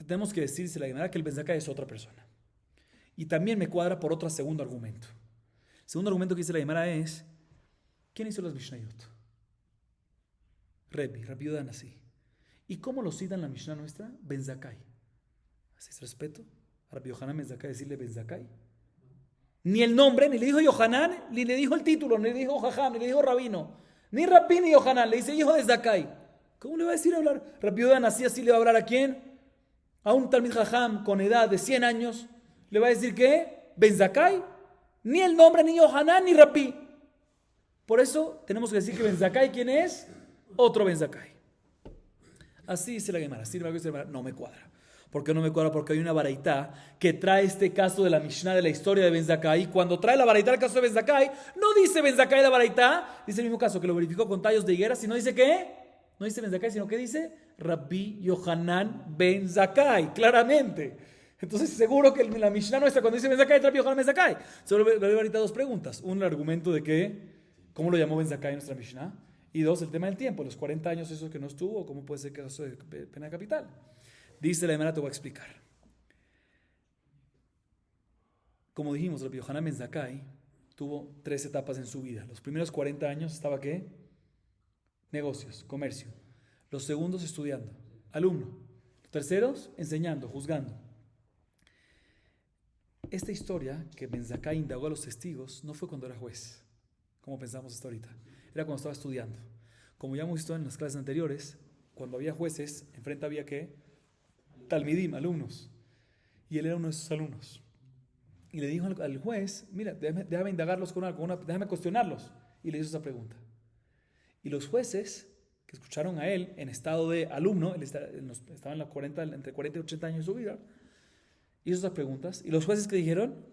Tenemos que decirse la Gemara que el Ben Zakkai es otra persona. Y también me cuadra por otro segundo argumento. El segundo argumento que dice la Gemara es: ¿quién hizo las Mishnayot? Rabbi Yehuda Anasi. ¿Y cómo lo cita en la Mishnah nuestra? Ben Zakkai. ¿Así es respeto? A Rabbi Yohanan ben Zakkai decirle Ben Zakkai. Ni el nombre, ni le dijo Yohanan, ni le dijo el título, ni le dijo Jajam, ni le dijo Rabino. Ni Rabbi ni Yohanan, le dice hijo de Zakkai. ¿Cómo le va a decir hablar? Rabbi Yehuda Anasi así le va a hablar ¿a quién? A un Talmid Jajam con edad de 100 años. ¿Le va a decir qué? Ben Zakkai. Ni el nombre, ni Yohanan, ni Rabbi. Por eso tenemos que decir que Ben Zakkai, ¿quién es? Otro Ben Zakkai. Así dice la Gemara. No me cuadra. ¿Por qué no me cuadra? Porque hay una baraitá que trae este caso de la Mishnah de la historia de Ben Zakkai. Y cuando trae la baraitá el caso de Ben Zakkai, no dice Ben Zakkai la baraitá, dice el mismo caso que lo verificó con tallos de higuera, sino dice ¿qué? No dice Ben Zakkai, sino que dice Rabbi Yohanan Ben Zakkai, claramente. Entonces seguro que la Mishnah nuestra cuando dice Ben Zakkai es Rabbi Yohanan Ben Zakkai. Solo le doy ahorita dos preguntas. Un, el argumento de que, ¿cómo lo llamó Ben Zakkai en nuestra Mishnah? Y dos, el tema del tiempo, los 40 años esos que no estuvo, ¿cómo puede ser que eso de pena capital? Dice la Gemara, te voy a explicar. Como dijimos, Rabbi Yohanan Ben Zakkai tuvo 3 etapas en su vida. Los primeros 40 años estaba ¿qué? Negocios, comercio. Los segundos estudiando, alumno. Los terceros enseñando, juzgando. Esta historia que Ben Zakkai indagó a los testigos no fue cuando era juez, como pensamos hasta ahorita. Era cuando estaba estudiando. Como ya hemos visto en las clases anteriores, cuando había jueces, enfrente había ¿qué? Talmidim, alumnos. Y él era uno de esos alumnos. Y le dijo al juez, mira, déjame indagarlos con algo, déjame cuestionarlos. Y le hizo esa pregunta. Y los jueces que escucharon a él en estado de alumno, él estaba en entre 40 y 80 años de su vida, hizo esas preguntas. Y los jueces que dijeron,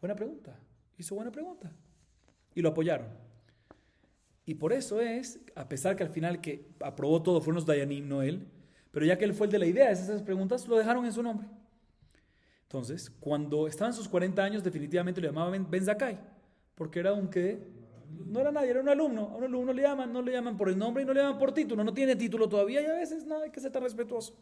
buena pregunta, hizo buena pregunta. Y lo apoyaron. Y por eso es, a pesar que al final que aprobó todo fueron los Dayanim, no él, pero ya que él fue el de la idea de esas preguntas, lo dejaron en su nombre. Entonces, cuando estaban sus 40 años, definitivamente lo llamaban Ben Zakkai, porque era un que no era nadie, era un alumno. A un alumno no le llaman por el nombre y no le llaman por título, no tiene título todavía y a veces no hay que ser tan respetuoso.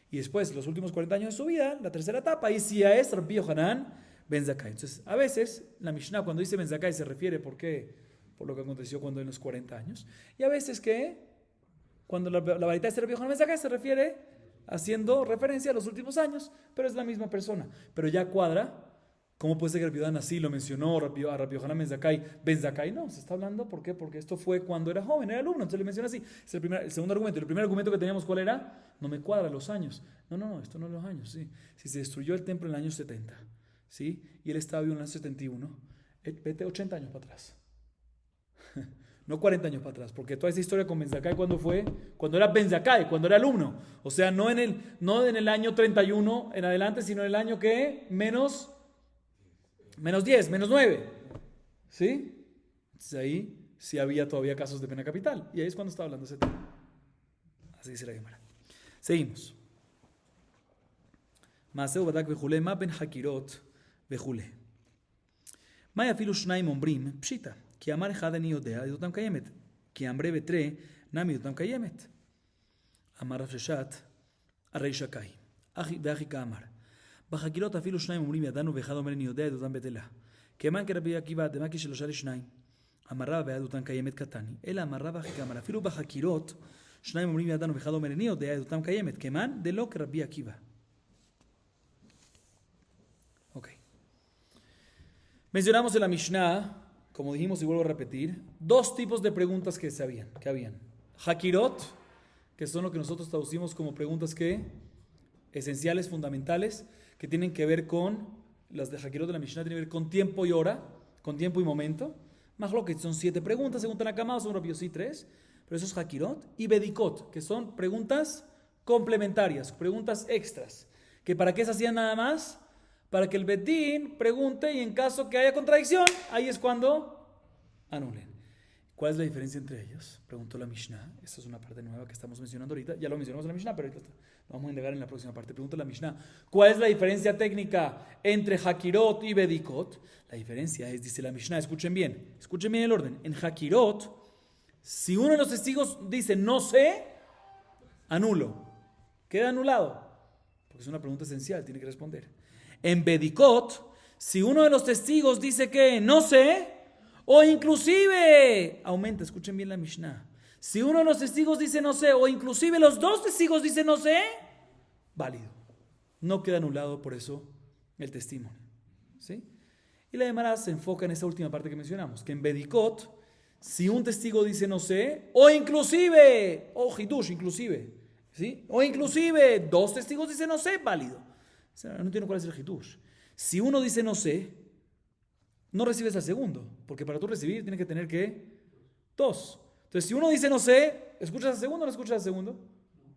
Y después, los últimos 40 años de su vida, la tercera etapa, ahí sí ya es Rabbi Yohanan Ben Zakkai. Entonces, a veces, la Mishnah cuando dice Ben Zakkai se refiere por lo que aconteció cuando en los 40 años. Y a veces que cuando la varita de Rabbi Yohanan Ben Zakkai se refiere haciendo referencia a los últimos años, pero es la misma persona. Pero ya cuadra, ¿cómo puede ser que Rabbi Yohanan así lo mencionó a Rabbi Yohanan Ben Zakkai? No, se está hablando, ¿por qué? Porque esto fue cuando era joven, era alumno, entonces le menciona así. Es el segundo argumento. El primer argumento que teníamos, ¿cuál era? No me cuadra los años. No, esto no es los años, sí. Si se destruyó el templo en el año 70, ¿sí? Y él estaba vivo en el año 71, vete 80 años para atrás. No 40 años para atrás, porque toda esa historia con Ben Zakkai, ¿cuándo fue? Cuando era Ben Zakkai, cuando era alumno. O sea, no en el año 31 en adelante, sino en el año que menos 10, menos 9. ¿Sí? Entonces ahí sí había todavía casos de pena capital. Y ahí es cuando estaba hablando ese tema. Así dice la Gemara. Seguimos. Maaseu badak vejule, ma ben hakirot vejule. Maya filu shnaim ombrim, pshita. כי אמר אחד אני יודע, עדותם קיימת. כי אמרי בתרי, נמי עדותם קיימת. אמר רב ששת, הרי שקאי. ואחי כאמר. בחקירות אפילו שניים אומרים ידענו, ואחד אומר אני יודע, עדותם בטלה. כימן כרבי עקיבא, דמקי שלושה לשניים. אמר רב ועדותם קיימת קטני. אלא אמר רב אחי כאמר. אפילו בחקירות, שניים אומרים ידענו, ואחד אומר אני יודע, עדותם קיימת. כימן דלא כרבי עקיבא. אוקיי. Mencionamos en la Mishnah, como dijimos y vuelvo a repetir, 2 tipos de preguntas que habían. Hakirot, que son lo que nosotros traducimos como preguntas esenciales, fundamentales, que tienen que ver con, las de Hakirot de la Mishnah tienen que ver con tiempo y hora, con tiempo y momento. Más lo que son 7 preguntas, según Tanakama, son Rabbi Yossi 3, pero eso es Hakirot. Y Bedikot, que son preguntas complementarias, preguntas extras, que para qué se hacían nada más, para que el Bedín pregunte y en caso que haya contradicción, ahí es cuando anulen. ¿Cuál es la diferencia entre ellos? Preguntó la Mishnah. Esta es una parte nueva que estamos mencionando ahorita. Ya lo mencionamos en la Mishnah, pero ahorita lo vamos a indagar en la próxima parte. Preguntó la Mishnah. ¿Cuál es la diferencia técnica entre Hakirot y Bedikot? La diferencia es, dice la Mishnah, escuchen bien el orden. En Hakirot, si uno de los testigos dice no sé, anulo. Queda anulado. Porque es una pregunta esencial, tiene que responder. En Bedikot, si uno de los testigos dice que no sé, o inclusive, aumenta, escuchen bien la Mishnah, si uno de los testigos dice no sé, o inclusive los 2 testigos dicen no sé, válido. No queda anulado por eso el testimonio. ¿Sí? Y la Gemara se enfoca en esa última parte que mencionamos, que en Bedikot, si un testigo dice no sé, o inclusive, o hidush, inclusive, ¿sí? O inclusive 2 testigos dicen no sé, válido. No entiendo cuál es el hitush. Si uno dice no sé, no recibes al segundo, porque para tú recibir tienes que tener que dos. Entonces, si uno dice no sé, ¿escuchas al segundo o no escuchas al segundo?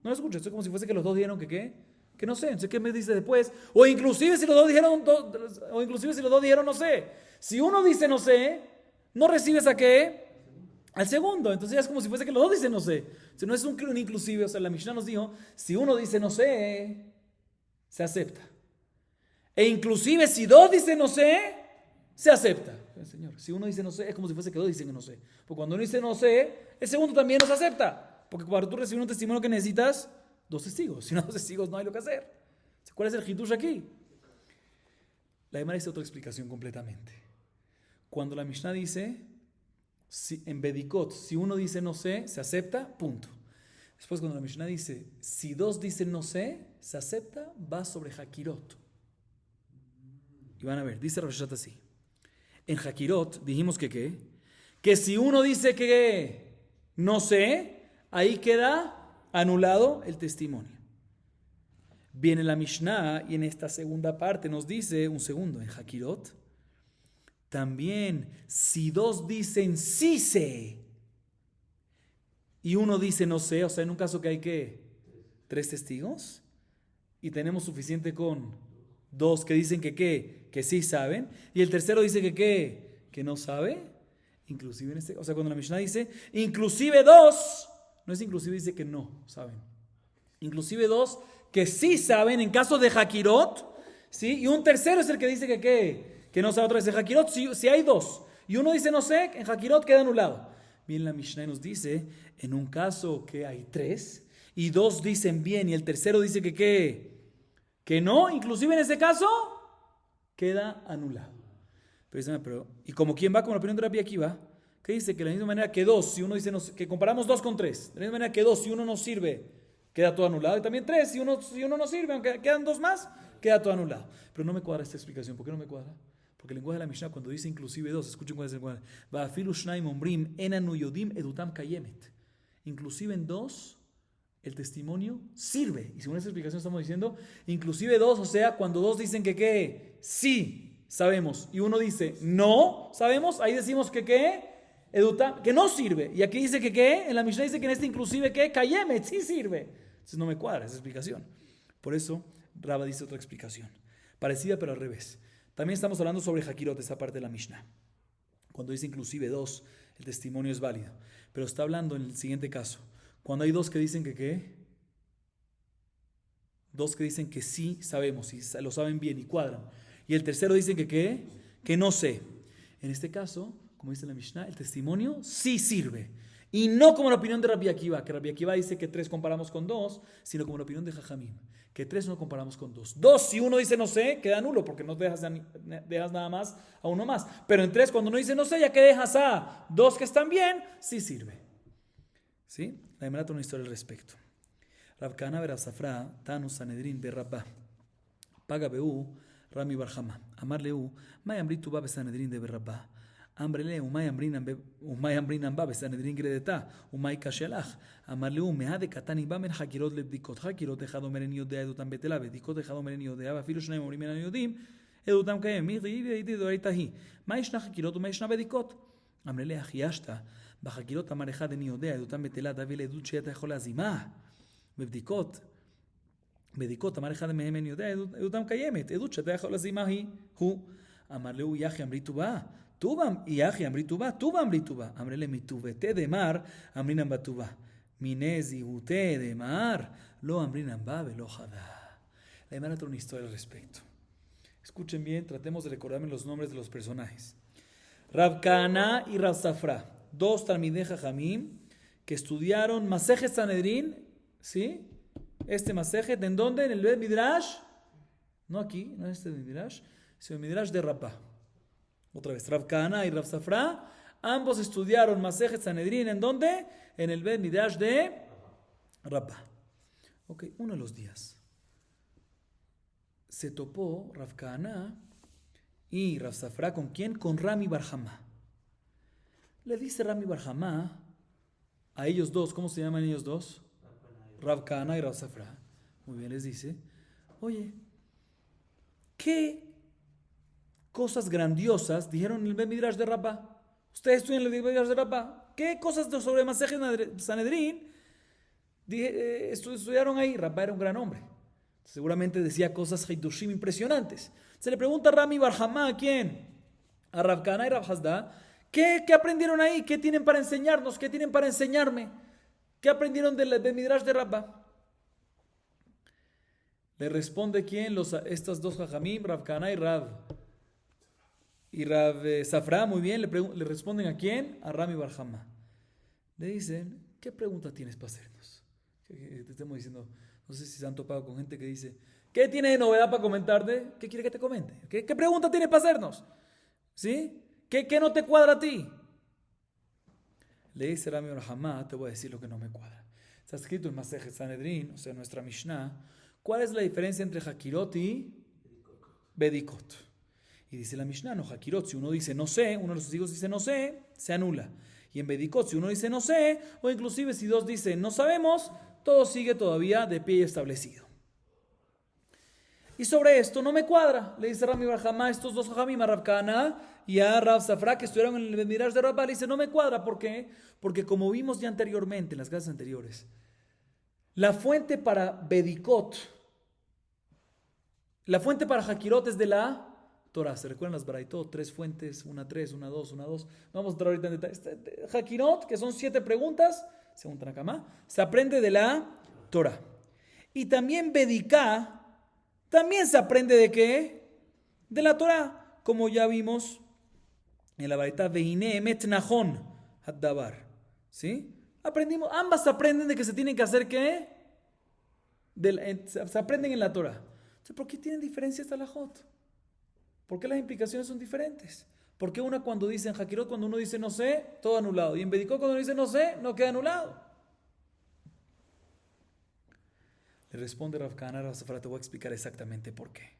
No lo escuchas. Esto es como si fuese que los dos dijeron que qué, que no sé. Entonces, ¿qué me dice después? O inclusive si los dos dijeron no sé. Si uno dice no sé, no recibes a qué, al segundo. Entonces ya es como si fuese que los dos dicen no sé. Si no es un inclusive, o sea, la Mishnah nos dijo, si uno dice no sé, se acepta. E inclusive si dos dicen no sé, se acepta. Señor, si uno dice no sé, es como si fuese que dos dicen que no sé. Porque cuando uno dice no sé, el segundo también no se acepta. Porque para tú recibir un testimonio que necesitas dos testigos. Si no dos testigos no hay lo que hacer. ¿Cuál es el hitush aquí? La Gemara dice otra explicación completamente. Cuando la Mishnah dice, en Bedikot, si uno dice no sé, se acepta, punto. Después cuando la Mishnah dice, si dos dicen no sé, se acepta, va sobre Hakirot. Y van a ver, dice Rosh Hashanah así. En Hakirot dijimos que ¿qué? Que si uno dice que no sé, ahí queda anulado el testimonio. Viene la Mishnah y en esta segunda parte nos dice, un segundo, en Hakirot, también si dos dicen sí sé y uno dice no sé, o sea, en un caso que hay que tres testigos y tenemos suficiente con dos que dicen que sí saben y el tercero dice que no sabe, inclusive en este, o sea, cuando la Mishnah dice inclusive dos, no es inclusive, dice que no saben, inclusive dos que sí saben en caso de Hakirot, ¿sí? Y un tercero es el que dice que no sabe otra vez de Hakirot. Si hay dos y uno dice no sé, en Hakirot queda anulado. Bien, la Mishnah nos dice, en un caso que hay tres y dos dicen bien y el tercero dice que no, inclusive en ese caso queda anulado. Pero ¿y como quién va con la opinión de Rabbi Akiva? Que dice que de la misma manera que dos, si uno dice no, que comparamos dos con tres, de la misma manera que dos, si uno no sirve, queda todo anulado. Y también tres, si uno no sirve, aunque quedan dos más, queda todo anulado. Pero no me cuadra esta explicación. ¿Por qué no me cuadra? Porque el lenguaje de la Mishnah, cuando dice inclusive dos, escuchen cuál es el lenguaje. Inclusive en dos, el testimonio sirve. Y según esta explicación estamos diciendo, inclusive dos, o sea, cuando dos dicen que sí sabemos y uno dice no sabemos, ahí decimos que no sirve. Y aquí dice en la Mishnah dice que en este inclusive kayemet, sí sirve. Entonces no me cuadra esa explicación. Por eso Raba dice otra explicación. Parecida pero al revés. También estamos hablando sobre Hakirot, esa parte de la Mishnah. Cuando dice inclusive dos, el testimonio es válido. Pero está hablando en el siguiente caso. Cuando hay dos que dicen dos que dicen que sí sabemos y lo saben bien y cuadran. Y el tercero dice que no sé. En este caso, como dice la Mishnah, el testimonio sí sirve. Y no como la opinión de Rabbi Akiva, que Rabbi Akiva dice que tres comparamos con dos, sino como la opinión de Jajamim, que tres no comparamos con dos. Dos, si uno dice no sé, queda nulo, porque no dejas nada más a uno más. Pero en tres, cuando uno dice no sé, ya que dejas a dos que están bien, sí sirve. ¿Sí? La Gemara tiene una historia al respecto. Rav Kahana ber Rav Safra, Tanu Sanedrin ber Rabba, Paga Beu, Rami Barjama, Amar Leu, May Amritu Babe Sanedrin de Berrabba. Ambrele, umay ambrinan ba besanedrin gredeta, umay kashelach. Amarleu mehade katani ba men hakirot lebdikot, hakirot dejado meren yodea edutam betela, bedikot dejado meren yodea, afilo shnei morim men yodim, edutam kayem, miri doraita hi. Ma ishna hakirot umay ishna bedikot. Amrele achiashta, ba hakirot amar echad en yodea edutam betela, david edut sheeta echol azimah. בבדיקות, אמר אחד מהם אין יודע, עדותם קיימת, עדות שאתה יכול לזימה הוא. אמר לו יחי אמרי טובה, יחי אמרי טובה, טובה אמרי טובה. אמר להם מטובתי דמר, אמרינם בטובה. מיני זיהותי דמר, לא אמרינם בה ולא חדה. La Gemara trae una historia al respecto. Escuchen bien, tratemos de recordarme los nombres de los personajes. Rav Kahana y Rav Safra, dos talmidei jajamim que estudiaron Masejet Sanedrin. ¿Sí? Este Masejet, ¿en dónde? En el Bet Midrash. No aquí, no en este Midrash, sino el Midrash de Rabba. Otra vez, Rav Kahana y Rav Safra, ambos estudiaron Masejet Sanedrin, ¿en dónde? En el Bet Midrash de Rabba. Ok, uno de los días se topó Rav Kahana y Rav Safra, ¿con quién? Con Rami Barjama. Le dice Rami Barjama a ellos dos, ¿cómo se llaman ellos dos? Rav Kahana y Rav Safra. Muy bien, les dice, oye, ¿qué cosas grandiosas dijeron en el Bet Midrash de Rabba. Ustedes estudian el Bet Midrash de Rabba. ¿Qué cosas sobre Masejet Sanedrín estudiaron ahí? Rabba era un gran hombre. Seguramente decía cosas Hidushim impresionantes. Se le pregunta a Rami Bar Hamá, ¿a quién? A Rav Kahana y Rav Hasda. ¿Qué aprendieron ahí? ¿Qué tienen para enseñarnos? ¿Qué tienen para enseñarme? ¿Qué aprendieron del Midrash de Rabba? Le responde ¿quién? Estos dos Jajamim, Rav Kahana y Rav Safra, muy bien. Le responden ¿a quién? A Rami Bar Hamá. Le dicen, ¿qué pregunta tienes para hacernos? Te estamos diciendo, no sé si se han topado con gente que dice, ¿qué tienes de novedad para comentarte? ¿Qué quiere que te comente? ¿Qué pregunta tienes para hacernos? ¿Sí? ¿Qué no te cuadra a ti? Le dice Rami Bar Hamá, te voy a decir lo que no me cuadra. Está escrito en Masejet Sanedrín, o sea, en nuestra Mishnah, ¿cuál es la diferencia entre Hakirot y Bedikot? Y dice la Mishnah, no, Hakirot, si uno dice no sé, uno de los testigos dice no sé, se anula. Y en Bedikot, si uno dice no sé, o inclusive si dos dicen no sabemos, todo sigue todavía de pie y establecido. Y sobre esto no me cuadra, le dice Rami Bar Hamá, estos dos Jajamim, a Rav Kahana y a Rav Safra, que estudiaron en el Midrash de Rabba, le dice no me cuadra, ¿por qué? Porque como vimos ya anteriormente, en las clases anteriores, la fuente para Bedikot, la fuente para Hakirot es de la Torah. ¿Se recuerdan las Baraitot? 3 fuentes, una 3, una 2, una 2. Vamos a entrar ahorita en detalle. Hakirot, que son 7 preguntas, según Tanakama, se aprende de la Torah. Y también Bediká, también se aprende de ¿qué? De la Torah, como ya vimos en la Baraita Veine Emet Nahon Haddabar. ¿Sí? Aprendimos, ambas aprenden de que se tienen que hacer ¿qué? Se aprenden en la Torah. Entonces, ¿por qué tienen diferencias halajot? ¿Por qué las implicaciones son diferentes? ¿Por qué una cuando dice en Hakirot, cuando uno dice no sé, todo anulado? Y en Bedikot cuando uno dice no sé, no queda anulado. Le responde Rav Kahana, Rav Safra, te voy a explicar exactamente por qué.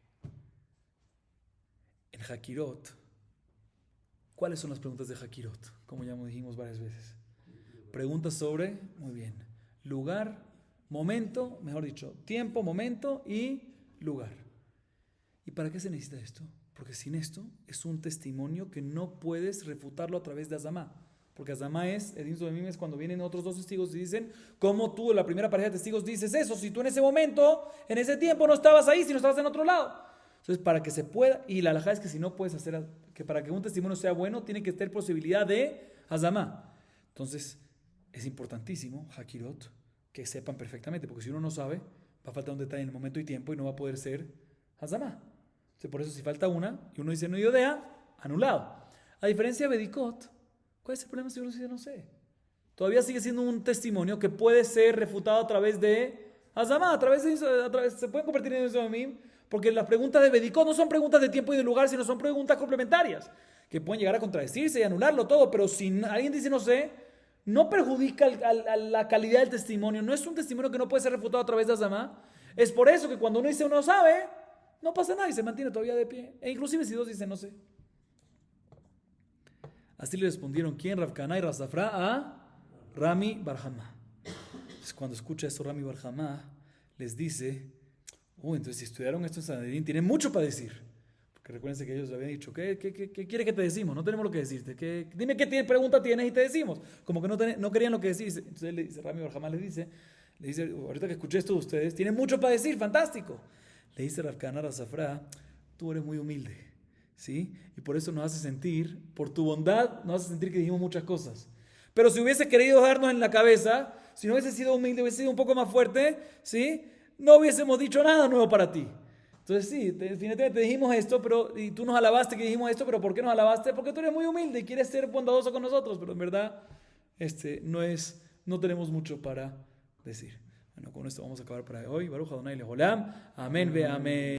En Hakirot, ¿cuáles son las preguntas de Hakirot? Como ya dijimos varias veces. Preguntas sobre, muy bien, lugar, momento, mejor dicho, tiempo, momento y lugar. ¿Y para qué se necesita esto? Porque sin esto es un testimonio que no puedes refutarlo a través de Azamá. Porque Azamá es, Edin Zomim es cuando vienen otros dos testigos y dicen, ¿cómo tú, la primera pareja de testigos, dices eso? Si tú en ese momento, en ese tiempo no estabas ahí, si no estabas en otro lado. Entonces, para que se pueda, y la halajá es que si no puedes hacer, que para que un testimonio sea bueno, tiene que tener posibilidad de Azamá. Entonces, es importantísimo, Hakirot, que sepan perfectamente, porque si uno no sabe, va a faltar un detalle en el momento y tiempo y no va a poder ser Hazamá. Entonces, por eso si falta una y uno dice no idea, anulado. A diferencia de Bedikot, ¿cuál es el problema si uno dice no sé? Todavía sigue siendo un testimonio que puede ser refutado a través de Hazamá, se pueden convertir en Zomim, porque las preguntas de Bedikot no son preguntas de tiempo y de lugar, sino son preguntas complementarias, que pueden llegar a contradecirse y anularlo todo, pero si alguien dice no sé, no perjudica a la calidad del testimonio, no es un testimonio que no puede ser refutado a través de Hazamá. Es por eso que cuando uno dice uno sabe, no pasa nada y se mantiene todavía de pie. E inclusive si dos dicen no sé. Así le respondieron, ¿quién? Rav Kahana y Rav Safra a Rami Bar Hamá. Entonces, cuando escucha esto Rami Bar Hamá, les dice, entonces si estudiaron esto en Sanedrín, tienen mucho para decir. Porque recuérdense que ellos habían dicho, ¿qué quiere que te decimos? No tenemos lo que decirte. Dime qué pregunta tienes y te decimos. Como que no querían lo que decís. Entonces le dice, Rami Bar Hamá le dice, ahorita que escuché esto de ustedes, tienen mucho para decir, fantástico. Le dice Rav Kahana a Rav Safra, tú eres muy humilde, ¿sí? Y por eso nos hace sentir, por tu bondad, nos hace sentir que dijimos muchas cosas. Pero si hubiese querido darnos en la cabeza, si no hubiese sido humilde, hubiese sido un poco más fuerte, ¿sí? No hubiésemos dicho nada nuevo para ti. Entonces sí, definitivamente te dijimos esto, y tú nos alabaste que dijimos esto, pero ¿por qué nos alabaste? Porque tú eres muy humilde y quieres ser bondadoso con nosotros, pero en verdad no tenemos mucho para decir. Bueno, con esto vamos a acabar para hoy. Baruch Adonai Leolam. Amén ve amén.